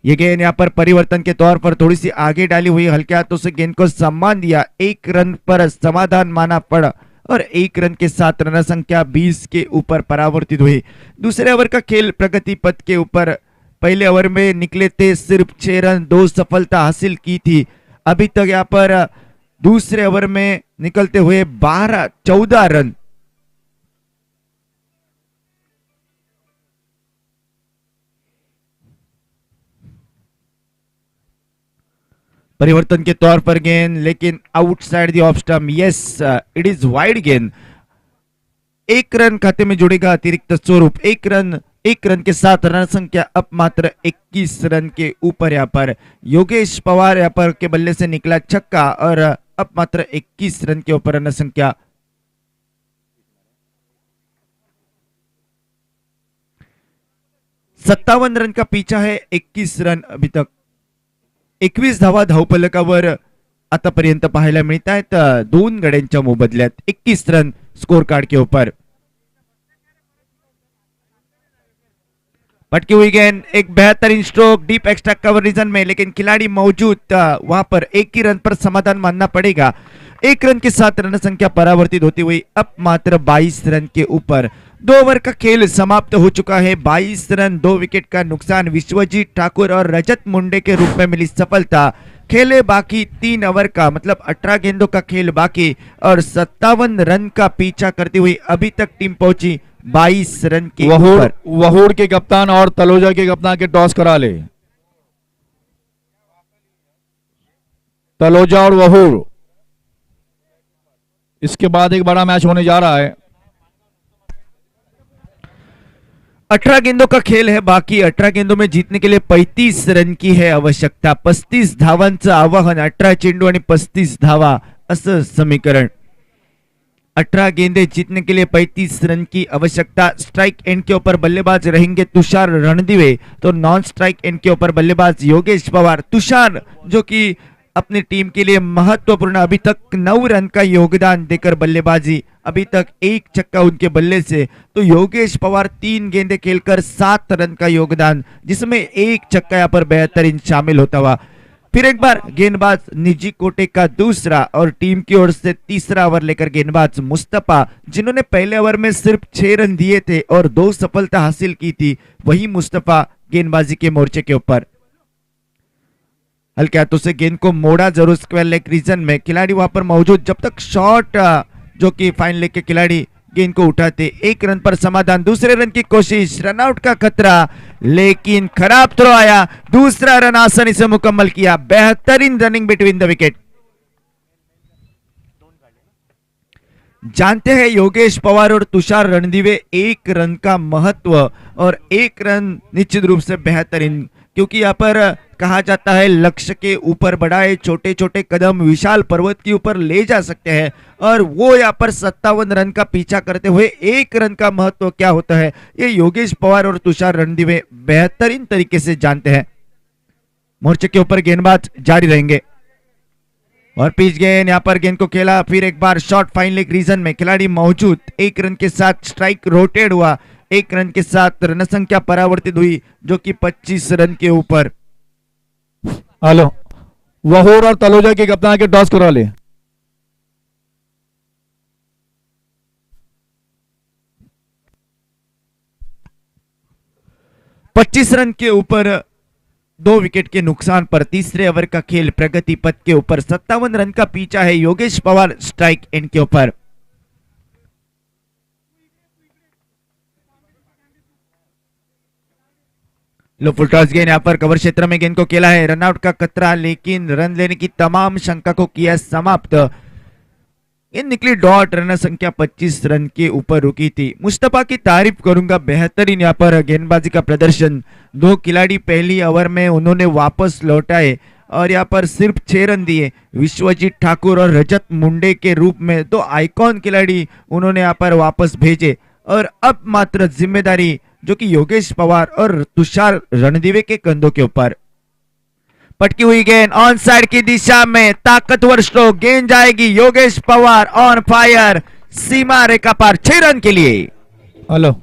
ये गेंद यहाँ पर परिवर्तन के तौर पर थोड़ी सी आगे डाली हुई, हल्के हाथों से गेंद को सम्मान दिया, 1 रन पर समाधान माना पड़ा और 1 रन के साथ रन संख्या 20 के ऊपर परावर्तित हुई। दूसरे ओवर का खेल प्रगति पथ के ऊपर, पहले ओवर में निकले थे सिर्फ 6 रन, 2 सफलता हासिल की थी। अभी तक यहाँ पर दूसरे ओवर में निकलते हुए 14 रन। परिवर्तन के तौर पर गेंद, लेकिन outside the off stump. Yes, it is wide गेंद। 1 रन खाते में जुड़ेगा अतिरिक्त स्वरूप। 1 रन के साथ रन संख्या अब मात्र 21 रन के ऊपर। यहाँ पर योगेश पवार यहाँ पर के बल्ले से निकला छक्का और अब मात्र 21 रन के ऊपर रन संख्या। सत्तावन रन का पीछा है, 21 रन अभी तक। 21 धावा धावफलकावर आतापर्यंत पाहायला मिळत आहेत। 2 गड्यांच्या मोबदल्यात 21 रन स्कोर कार्ड के ऊपर। पटकी हुई गेंद, एक बेहतरीन stroke deep extra cover region में, लेकिन खिलाड़ी मौजूद वहां पर 1 ही रन पर समाधान मानना पड़ेगा। 1 रन के साथ रन संख्या परावर्तित होती हुई अब मात्र 22 रन के ऊपर। 2 ओवर का खेल समाप्त हो चुका है। 22 रन, 2 विकेट का नुकसान, विश्वजीत ठाकुर और रजत मुंडे के रूप में मिली सफलता। खेले बाकी 3 ओवर का, मतलब 18 गेंदों का खेल बाकी और 57 रन का पीछा करती हुई अभी तक टीम पहुंची 22 रन के ऊपर। वहूड़ के कप्तान और तलोजा के कप्तान के टॉस करा ले। तलोजा और वहूड़, इसके बाद एक बड़ा मैच होने जा रहा है। 18 गेंदों का खेल है बाकी। 18 गेंदों में जीतने के लिए 35 रन की है आवश्यकता। 35 धावांचं आवाहन, 18 चेंडू आणि 35 धावा असं समीकरण। 18 गेंदे जीतने के लिए 35 रन की आवश्यकता। स्ट्राइक एंड के ऊपर बल्लेबाज रहेंगे तुषार रणदिवे, तो नॉन स्ट्राइक एंड के ऊपर बल्लेबाज योगेश पवार। तुषार जो कि अपनी टीम के लिए महत्वपूर्ण, अभी तक 9 रन का योगदान देकर बल्लेबाजी, अभी तक 1 छक्का उनके बल्ले से। तो योगेश पवार 3 गेंदे खेलकर 7 रन का योगदान, जिसमें 1 छक्का यहाँ पर बेहतरीन शामिल होता हुआ। फिर एक बार गेंदबाज निजी कोटे का दूसरा और टीम की ओर से तीसरा ओवर लेकर गेंदबाज मुस्तफा, जिन्होंने पहले ओवर में सिर्फ 6 रन दिए थे और 2 सफलता हासिल की थी, वही मुस्तफा गेंदबाजी के मोर्चे के ऊपर। हल्के हाथों से गेंद को मोड़ा जरूर स्क्वायर लेग रीजन में, खिलाड़ी वहां पर मौजूद। जब तक शॉट जो कि फाइन लेग के खिलाड़ी गेंद को उठाते, 1 रन पर समाधान। दूसरे रन की कोशिश, रनआउट का खतरा, लेकिन खराब थ्रो आया। दूसरा रन आसानी से मुकम्मल किया। बेहतरीन रनिंग बिटवीन द विकेट। जानते हैं योगेश पवार और तुषार रणदिवे 1 रन का महत्व, और 1 रन निश्चित रूप से बेहतरीन, क्योंकि यहाँ पर कहा जाता है लक्ष्य के ऊपर बढ़ाए छोटे छोटे कदम विशाल पर्वत के ऊपर ले जा सकते हैं, और वो यहाँ पर 57 रन का पीछा करते हुए 1 रन का महत्व क्या होता है ये योगेश पवार और तुषार रणदिवे बेहतरीन तरीके से जानते हैं। मोर्चे के ऊपर गेंदबाज जारी रहेंगे और पिच गेंद, यहाँ पर गेंद को खेला। फिर एक बार शॉट फाइन लेग रीजन में, खिलाड़ी मौजूद। 1 रन के साथ स्ट्राइक रोटेट हुआ। 1 रन के साथ रन संख्या परावर्तित हुई जो कि 25 रन के ऊपर। हेलो, वहूर और तलोजा के कप्तान के टॉस करा ले। पच्चीस रन के ऊपर 2 विकेट के नुकसान पर तीसरे ओवर का खेल प्रगति पथ के ऊपर। 57 रन का पीछा है योगेश पवार स्ट्राइक एंड के ऊपर। लो फुल टॉस गेंद यहाँ पर कवर क्षेत्र में गेंद को खेला है, रनआउट का खतरा लेकिन रन लेने की तमाम शंका को किया समाप्त। गेंद निकली डॉट, रन संख्या 25 रन के ऊपर रुकी थी। मुस्तफा की तारीफ करूंगा, बेहतरीन यहाँ पर गेंदबाजी का प्रदर्शन। 2 खिलाड़ी पहली ओवर में उन्होंने वापस लौटाए और यहाँ पर सिर्फ 6 रन दिए। विश्वजीत ठाकुर और रजत मुंडे के रूप में 2 आइकॉन खिलाड़ी उन्होंने यहाँ पर वापस भेजे और अब मात्र जिम्मेदारी जो कि योगेश पवार और तुषार रणदीवे के कंधों के ऊपर। पटकी हुई गेंद ऑन साइड की दिशा में, ताकतवर स्ट्रोक, गेंद जाएगी, योगेश पवार ऑन फायर, सीमा रेखा पार 6 रन के लिए। हेलो,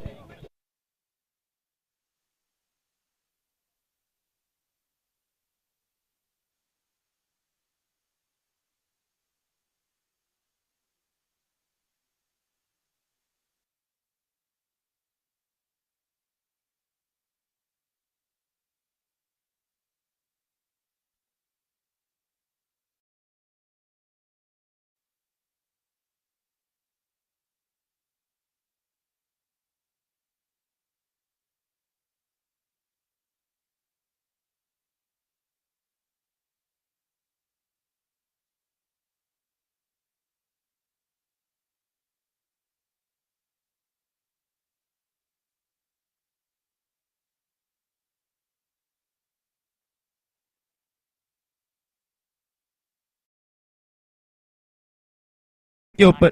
के ऊपर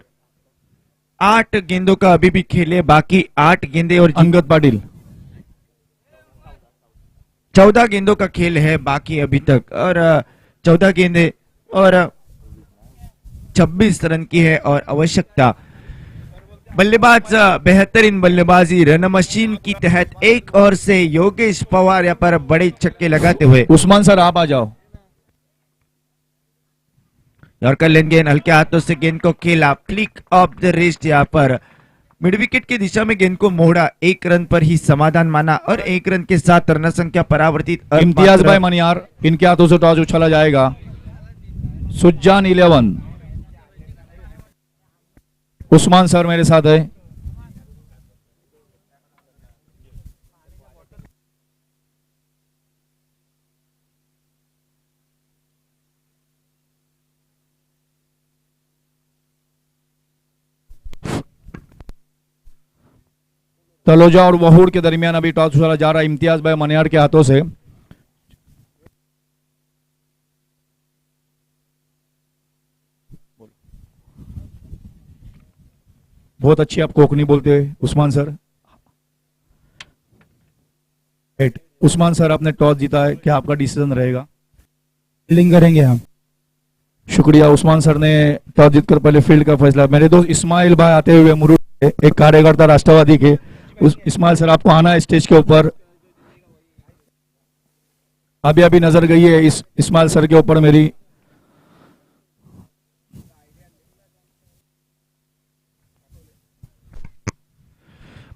8 गेंदों का अभी भी खेले बाकी, 8 गेंदे और अंगद पाटिल। 14 गेंदों का खेल है बाकी अभी तक और 14 गेंदे और 26 रन की है और आवश्यकता। बल्लेबाज बेहतरीन बल्लेबाजी, रन मशीन की तहत एक और से योगेश पवार यहाँ पर बड़े छक्के लगाते हुए। उस्मान सर आप आ जाओ। यॉर्कर लेन गेंद हल्के हाथों से गेंद को खेला, फ्लिक ऑफ द रिस्ट यहाँ पर मिड विकेट की दिशा में गेंद को मोड़ा, 1 रन पर ही समाधान माना और 1 रन के साथ रन संख्या परावर्तित। इम्तियाज भाई मनियार, इनके हाथों से टॉस उछाला जाएगा। सुजान 11, उस्मान सर मेरे साथ है। तलोजा और वहूर के दरमियान अभी टॉस उछाला जा रहा है इम्तियाज भाई मनियार के हाथों से। बहुत अच्छी आप कोकनी बोलते हैं उस्मान सर। उस्मान सर आपने टॉस जीता है, क्या आपका डिसीजन रहेगा? फील्डिंग करेंगे हम। शुक्रिया, उस्मान सर ने टॉस जीतकर पहले फील्ड का फैसला। मेरे दोस्त इस्माइल भाई आते हुए मुरुड से, एक कार्यकर्ता राष्ट्रवादी के। इस्माइल सर आपको आना है स्टेज के ऊपर। अभी अभी नजर गई है इस्माइल सर के ऊपर मेरी।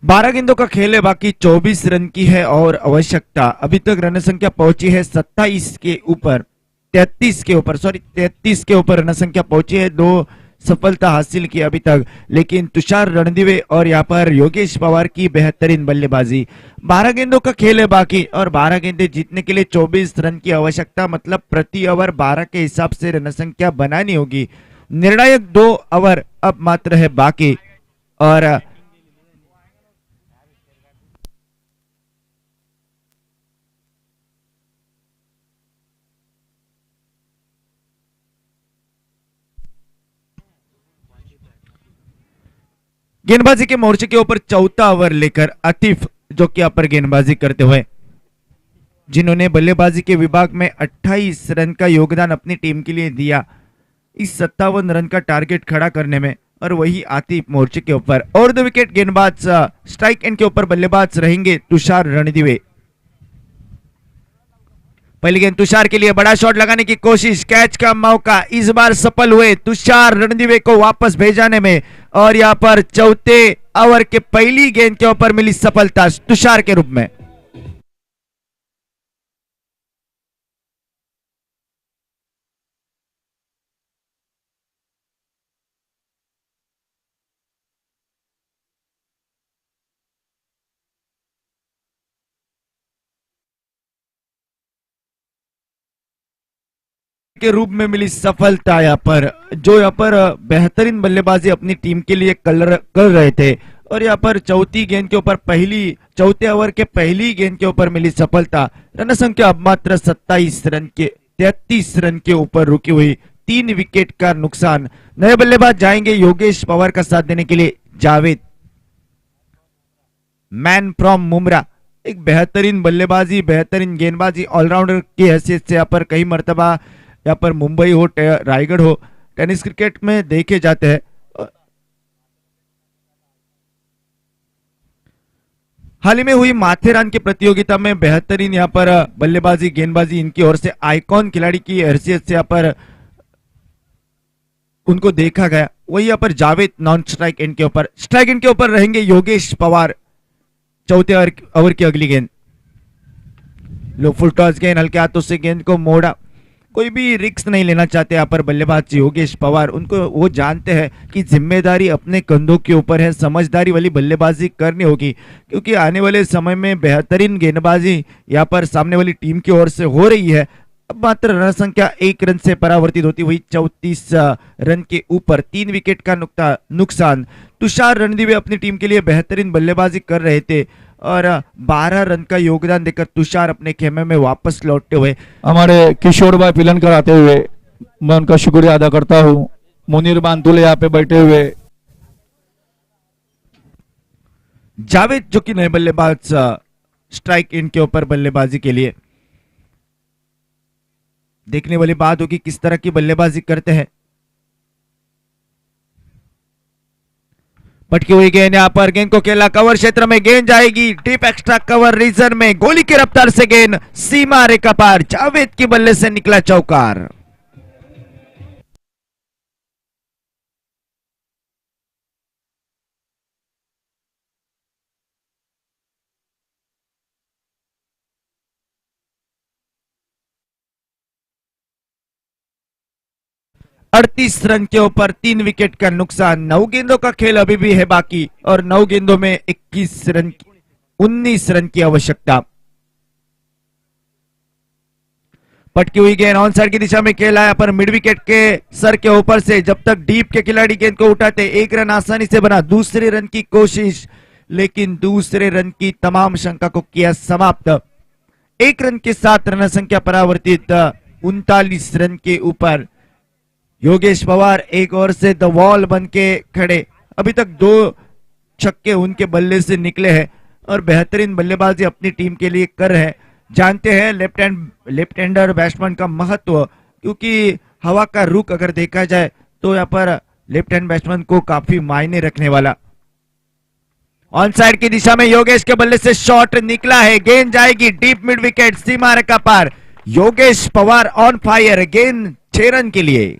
बारह गेंदों का खेल है बाकी, 24 रन की है और आवश्यकता। अभी तक रन संख्या पहुंची है 27 के ऊपर, 33 के ऊपर, सॉरी 33 के ऊपर रन संख्या पहुंची है। 2 सफलता हासिल की अभी तक, लेकिन तुषार रणदीवे और यहाँ पर योगेश पवार की बेहतरीन बल्लेबाजी। 12 गेंदों का खेल है बाकी और 12 गेंदे जीतने के लिए 24 रन की आवश्यकता, मतलब प्रति ओवर 12 के हिसाब से रन संख्या बनानी होगी। निर्णायक 2 ओवर अब मात्र है बाकी और गेंदबाजी के मोर्चे के ऊपर चौथा ओवर लेकर आतिफ जो कि अपर गेंदबाजी करते हुए, जिन्होंने बल्लेबाजी के विभाग में 28 रन का योगदान अपनी टीम के लिए दिया इस 57 रन का टारगेट खड़ा करने में, और वही आतिफ मोर्चे के ऊपर। और 2 विकेट गेंदबाज स्ट्राइक एंड के ऊपर बल्लेबाज रहेंगे तुषार रणदिवे। पहली गेंद तुषार के लिए, बड़ा शॉट लगाने की कोशिश, कैच का मौका, इस बार सफल हुए तुषार रणदिवे को वापस भेजाने में। और यहां पर चौथे ओवर के पहली गेंद के ऊपर मिली सफलता तुषार के रूप में। के रूप में मिली सफलता यहाँ पर, जो यहाँ पर बेहतरीन बल्लेबाजी अपनी टीम के लिए कर रहे थे। और यहाँ पर चौथे ओवर के पहली गेंद के ऊपर मिली सफलता। रन संख्या अब मात्र 33 रन के ऊपर रुकी हुई, 3 विकेट का नुकसान। नए बल्लेबाज जाएंगे योगेश पवार का साथ देने के लिए जावेद, मैन फ्रॉम मुमरा। एक बेहतरीन बल्लेबाजी, बेहतरीन गेंदबाजी, ऑलराउंडर की हैसियत से यहाँ पर कई मर्तबा यहाँ पर मुंबई हो, रायगढ़ हो, टेनिस क्रिकेट में देखे जाते हैं। हाल ही में हुई माथेरान की प्रतियोगिता में बेहतरीन यहाँ पर बल्लेबाजी, गेंदबाजी इनकी ओर से आइकॉन खिलाड़ी की हैसियत से यहाँ पर उनको देखा गया। वही यहाँ पर जावेद नॉन स्ट्राइक एंड के ऊपर, स्ट्राइक एंड के ऊपर रहेंगे योगेश पवार। चौथे ओवर की अगली गेंद, लो फुल टॉस गेंद, हल्के हाथों से गेंद को मोड़ा। कोई भी रिस्क नहीं लेना चाहते यहाँ पर बल्लेबाज योगेश पवार। उनको वो जानते हैं कि जिम्मेदारी अपने कंधों के ऊपर है, समझदारी वाली बल्लेबाजी करनी होगी, क्योंकि आने वाले समय में बेहतरीन गेंदबाजी यहाँ पर सामने वाली टीम की ओर से हो रही है। अब मात्र रन संख्या 1 रन से परावर्तित होती हुई 34 रन के ऊपर, 3 विकेट का नुकसान। तुषार रणदिवे अपनी टीम के लिए बेहतरीन बल्लेबाजी कर रहे थे और 12 रन का योगदान देकर तुषार अपने खेमे में वापस लौटते हुए हमारे किशोर भाई पिलनकर आते हुए मैं उनका शुक्रिया अदा करता हूँ। मुनीर बांतुले यहाँ पे बैठे हुए, जावेद जो कि नए बल्लेबाज स्ट्राइक इन के ऊपर बल्लेबाजी के लिए। देखने वाली बात होगी किस तरह की बल्लेबाजी करते हैं। पटकी हुई गेंद, यहाँ पर गेंद को खेला, कवर क्षेत्र में गेंद जाएगी, डीप एक्स्ट्रा कवर रीजन में, गोली की रफ्तार से गेंद सीमा रेखा पार, जावेद की बल्ले से निकला चौकार। अड़तीस रन के ऊपर 3 विकेट का नुकसान। 9 गेंदों का खेल अभी भी है बाकी और 9 गेंदों में 19 रन की आवश्यकता। पटकी हुई गेंद ऑन साइड की दिशा में खेला, यहाँ पर मिड विकेट के सर के ऊपर से जब तक डीप के खिलाड़ी गेंद को उठाते 1 रन आसानी से बना। दूसरे रन की कोशिश, लेकिन दूसरे रन की तमाम शंका को किया समाप्त। 1 रन के साथ रन संख्या परावर्तित 39 रन के ऊपर। योगेश पवार एक ओर से द वॉल बन के खड़े, अभी तक 2 छक्के उनके बल्ले से निकले हैं और बेहतरीन बल्लेबाजी अपनी टीम के लिए कर रहे हैं। जानते हैं लेफ्ट हैंडर बैट्समैन का महत्व, क्योंकि हवा का रुख अगर देखा जाए तो यहाँ पर लेफ्ट हैंड बैट्समैन को काफी मायने रखने वाला। ऑन साइड की दिशा में योगेश के बल्ले से शॉट निकला है, गेंद जाएगी डीप मिड विकेट सीमा रेखा पार। योगेश पवार ऑन फायर, गेंद 6 रन के लिए।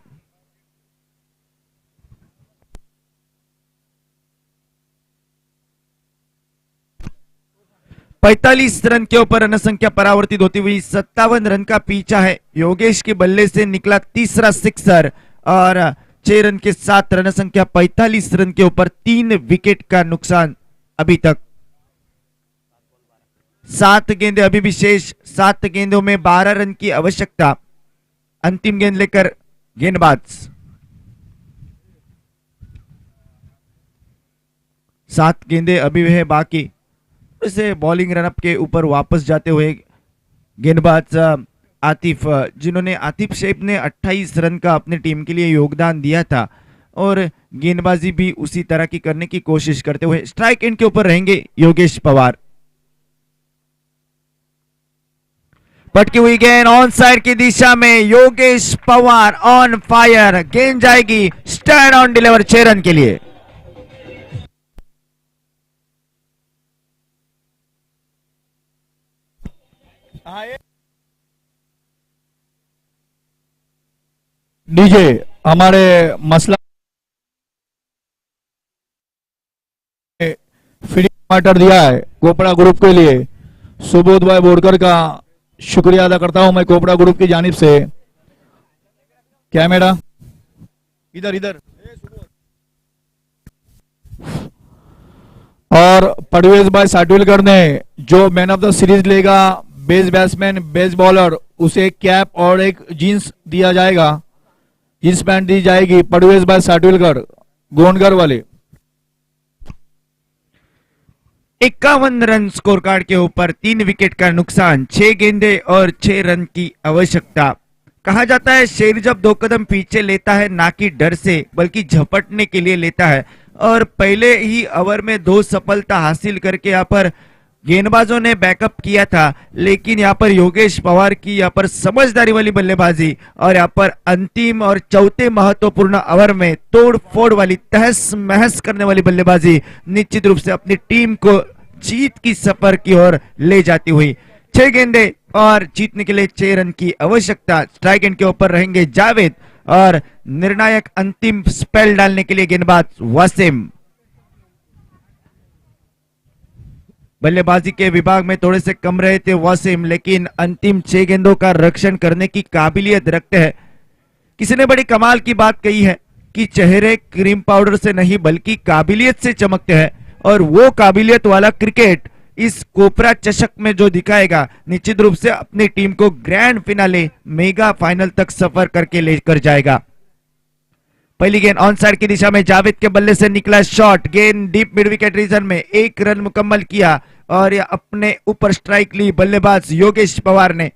पैंतालीस रन के ऊपर रन संख्या परावर्तित होती हुई 57 रन का पीछा है। योगेश के बल्ले से निकला तीसरा सिक्सर और 6 रन के साथ रन संख्या 45 रन के ऊपर 3 विकेट का नुकसान। अभी तक 7 गेंदें अभी भी शेष, 7 गेंदों में 12 रन की आवश्यकता। अंतिम गेंद लेकर गेंदबाज 7 गेंदें अभी है बाकी। इसे बॉलिंग रनअप के ऊपर वापस जाते हुए गेंदबाज आतिफ, जिन्होंने आतिफ शेख ने 28 रन का अपने टीम के लिए योगदान दिया था और गेंदबाजी भी उसी तरह की करने की कोशिश करते हुए स्ट्राइक एंड के ऊपर रहेंगे योगेश पवार। पटकी हुई गेंद ऑन साइड की दिशा में, योगेश पवार ऑन फायर, गेंद जाएगी स्टैंड ऑन डिलीवर 6 रन के लिए। डीजे हमारे मसला फील्डिंग मैटर दिया है कोपड़ा ग्रुप के लिए, सुबोध भाई बोरकर का शुक्रिया अदा करता हूं मैं कोपड़ा ग्रुप की जानिब से। कैमरा इधर इधर। और परवेज भाई साटविलकर ने जो मैन ऑफ द सीरीज लेगा, बेस्ट बैट्समैन, बेस्ट बॉलर, उसे एक कैप और एक जींस दिया जाएगा, जींस पैंट दी जाएगी। परवेज भाई साटविलकर गोंडगर वाले। 51 रन स्कोर कार्ड के ऊपर 3 विकेट का नुकसान, 6 गेंदे और 6 रन की आवश्यकता। कहा जाता है शेर जब 2 कदम पीछे लेता है ना कि डर से बल्कि झपटने के लिए लेता है, और पहले ही ओवर में 2 सफलता हासिल करके यहाँ पर गेंदबाजों ने बैकअप किया था, लेकिन यहाँ पर योगेश पवार की यहाँ पर समझदारी वाली बल्लेबाजी और यहाँ पर अंतिम और चौथे महत्वपूर्ण ओवर में तोड़ फोड़ वाली, तहस महस करने वाली बल्लेबाजी निश्चित रूप से अपनी टीम को जीत की सफर की ओर ले जाती हुई। 6 गेंदे और जीतने के लिए 6 रन की आवश्यकता। स्ट्राइक एंड के ऊपर रहेंगे जावेद और निर्णायक अंतिम स्पेल डालने के लिए गेंदबाज वसीम। बल्लेबाजी के विभाग में थोड़े से कम रहे थे वसीम, लेकिन अंतिम 6 गेंदों का रक्षण करने की काबिलियत रखते हैं। किसी ने बड़ी कमाल की बात कही है कि चेहरे क्रीम पाउडर से नहीं बल्कि काबिलियत से चमकते हैं, और वो काबिलियत वाला क्रिकेट इस कोपरा चषक में जो दिखाएगा निश्चित रूप से अपनी टीम को ग्रैंड फिनाले मेगा फाइनल तक सफर करके लेकर जाएगा। पहली गेंद ऑन साइड की दिशा में, जावेद के बल्ले से निकला शॉट, गेंद डीप मिड विकेट रीजन में, 1 रन मुकम्मल किया और अपने ऊपर स्ट्राइक ली बल्लेबाज योगेश पवार ने।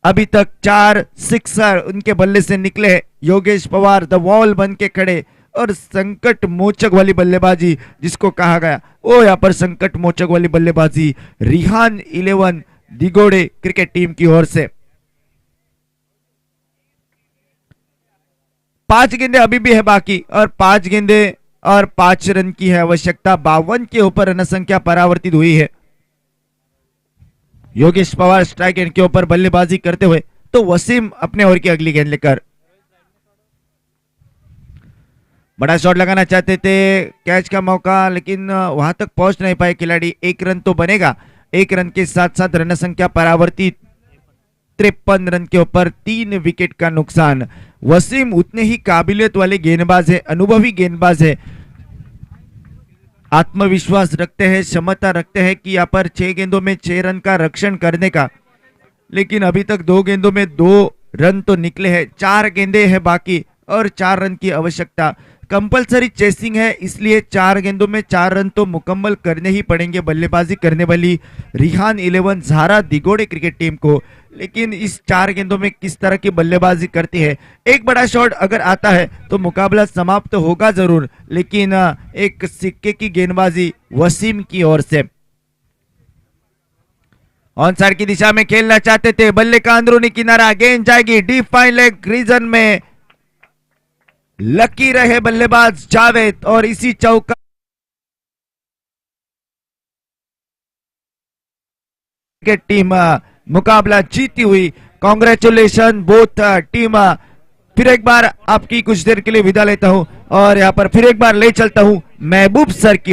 अभी तक 4 सिक्सर उनके बल्ले से निकले। योगेश पवार द वॉल बन के खड़े, और संकट मोचक वाली बल्लेबाजी जिसको कहा गया वो यहाँ पर संकट मोचक वाली बल्लेबाजी रिहान 11 दिगोड़े क्रिकेट टीम की ओर से। 5 गेंदे अभी भी है बाकी, और 5 गेंदे और 5 रन की है आवश्यकता। 52 के ऊपर रन संख्या परावर्तित हुई है। योगेश पवार स्ट्राइक एंड के ऊपर बल्लेबाजी करते हुए, तो वसीम अपने ओवर की अगली गेंद लेकर बड़ा शॉट लगाना चाहते थे, कैच का मौका, लेकिन वहां तक पहुंच नहीं पाए खिलाड़ी। 1 रन तो बनेगा, 1 रन के साथ साथ रन संख्या परावर्तित। 53 रन के ऊपर 3 विकेट का नुकसान। वसीम उतने ही काबिलियत वाले गेंदबाज है, अनुभवी गेंदबाज है, आत्मविश्वास रखते हैं, क्षमता रखते हैं कि यहाँ पर 6 गेंदों में 6 रन का रक्षण करने का, लेकिन अभी तक 2 गेंदों में 2 रन तो निकले हैं। 4 गेंदे हैं बाकी और 4 रन की आवश्यकता। कंपलसरी चेसिंग है, इसलिए 4 गेंदों में 4 रन तो मुकम्मल करने ही पड़ेंगे बल्लेबाजी करने वाली रिहान 11 झारा दिगोड़े क्रिकेट टीम को। लेकिन इस 4 गेंदों में किस तरह की बल्लेबाजी करती है, एक बड़ा शॉट अगर आता है तो मुकाबला समाप्त होगा जरूर, लेकिन एक सिक्के की गेंदबाजी वसीम की ओर से। ऑन साइड की दिशा में खेलना चाहते थे, बल्ले का अंदरूनी किनारा, गेंद जाएगी डीप फाइन लेग रीजन में। लकी रहे बल्लेबाज जावेद और इसी चौका क्रिकेट टीम मुकाबला जीती हुई। Congratulation both team. फिर एक बार आपकी कुछ देर के लिए विदा लेता हूं और यहां पर फिर एक बार ले चलता हूं महबूब सर की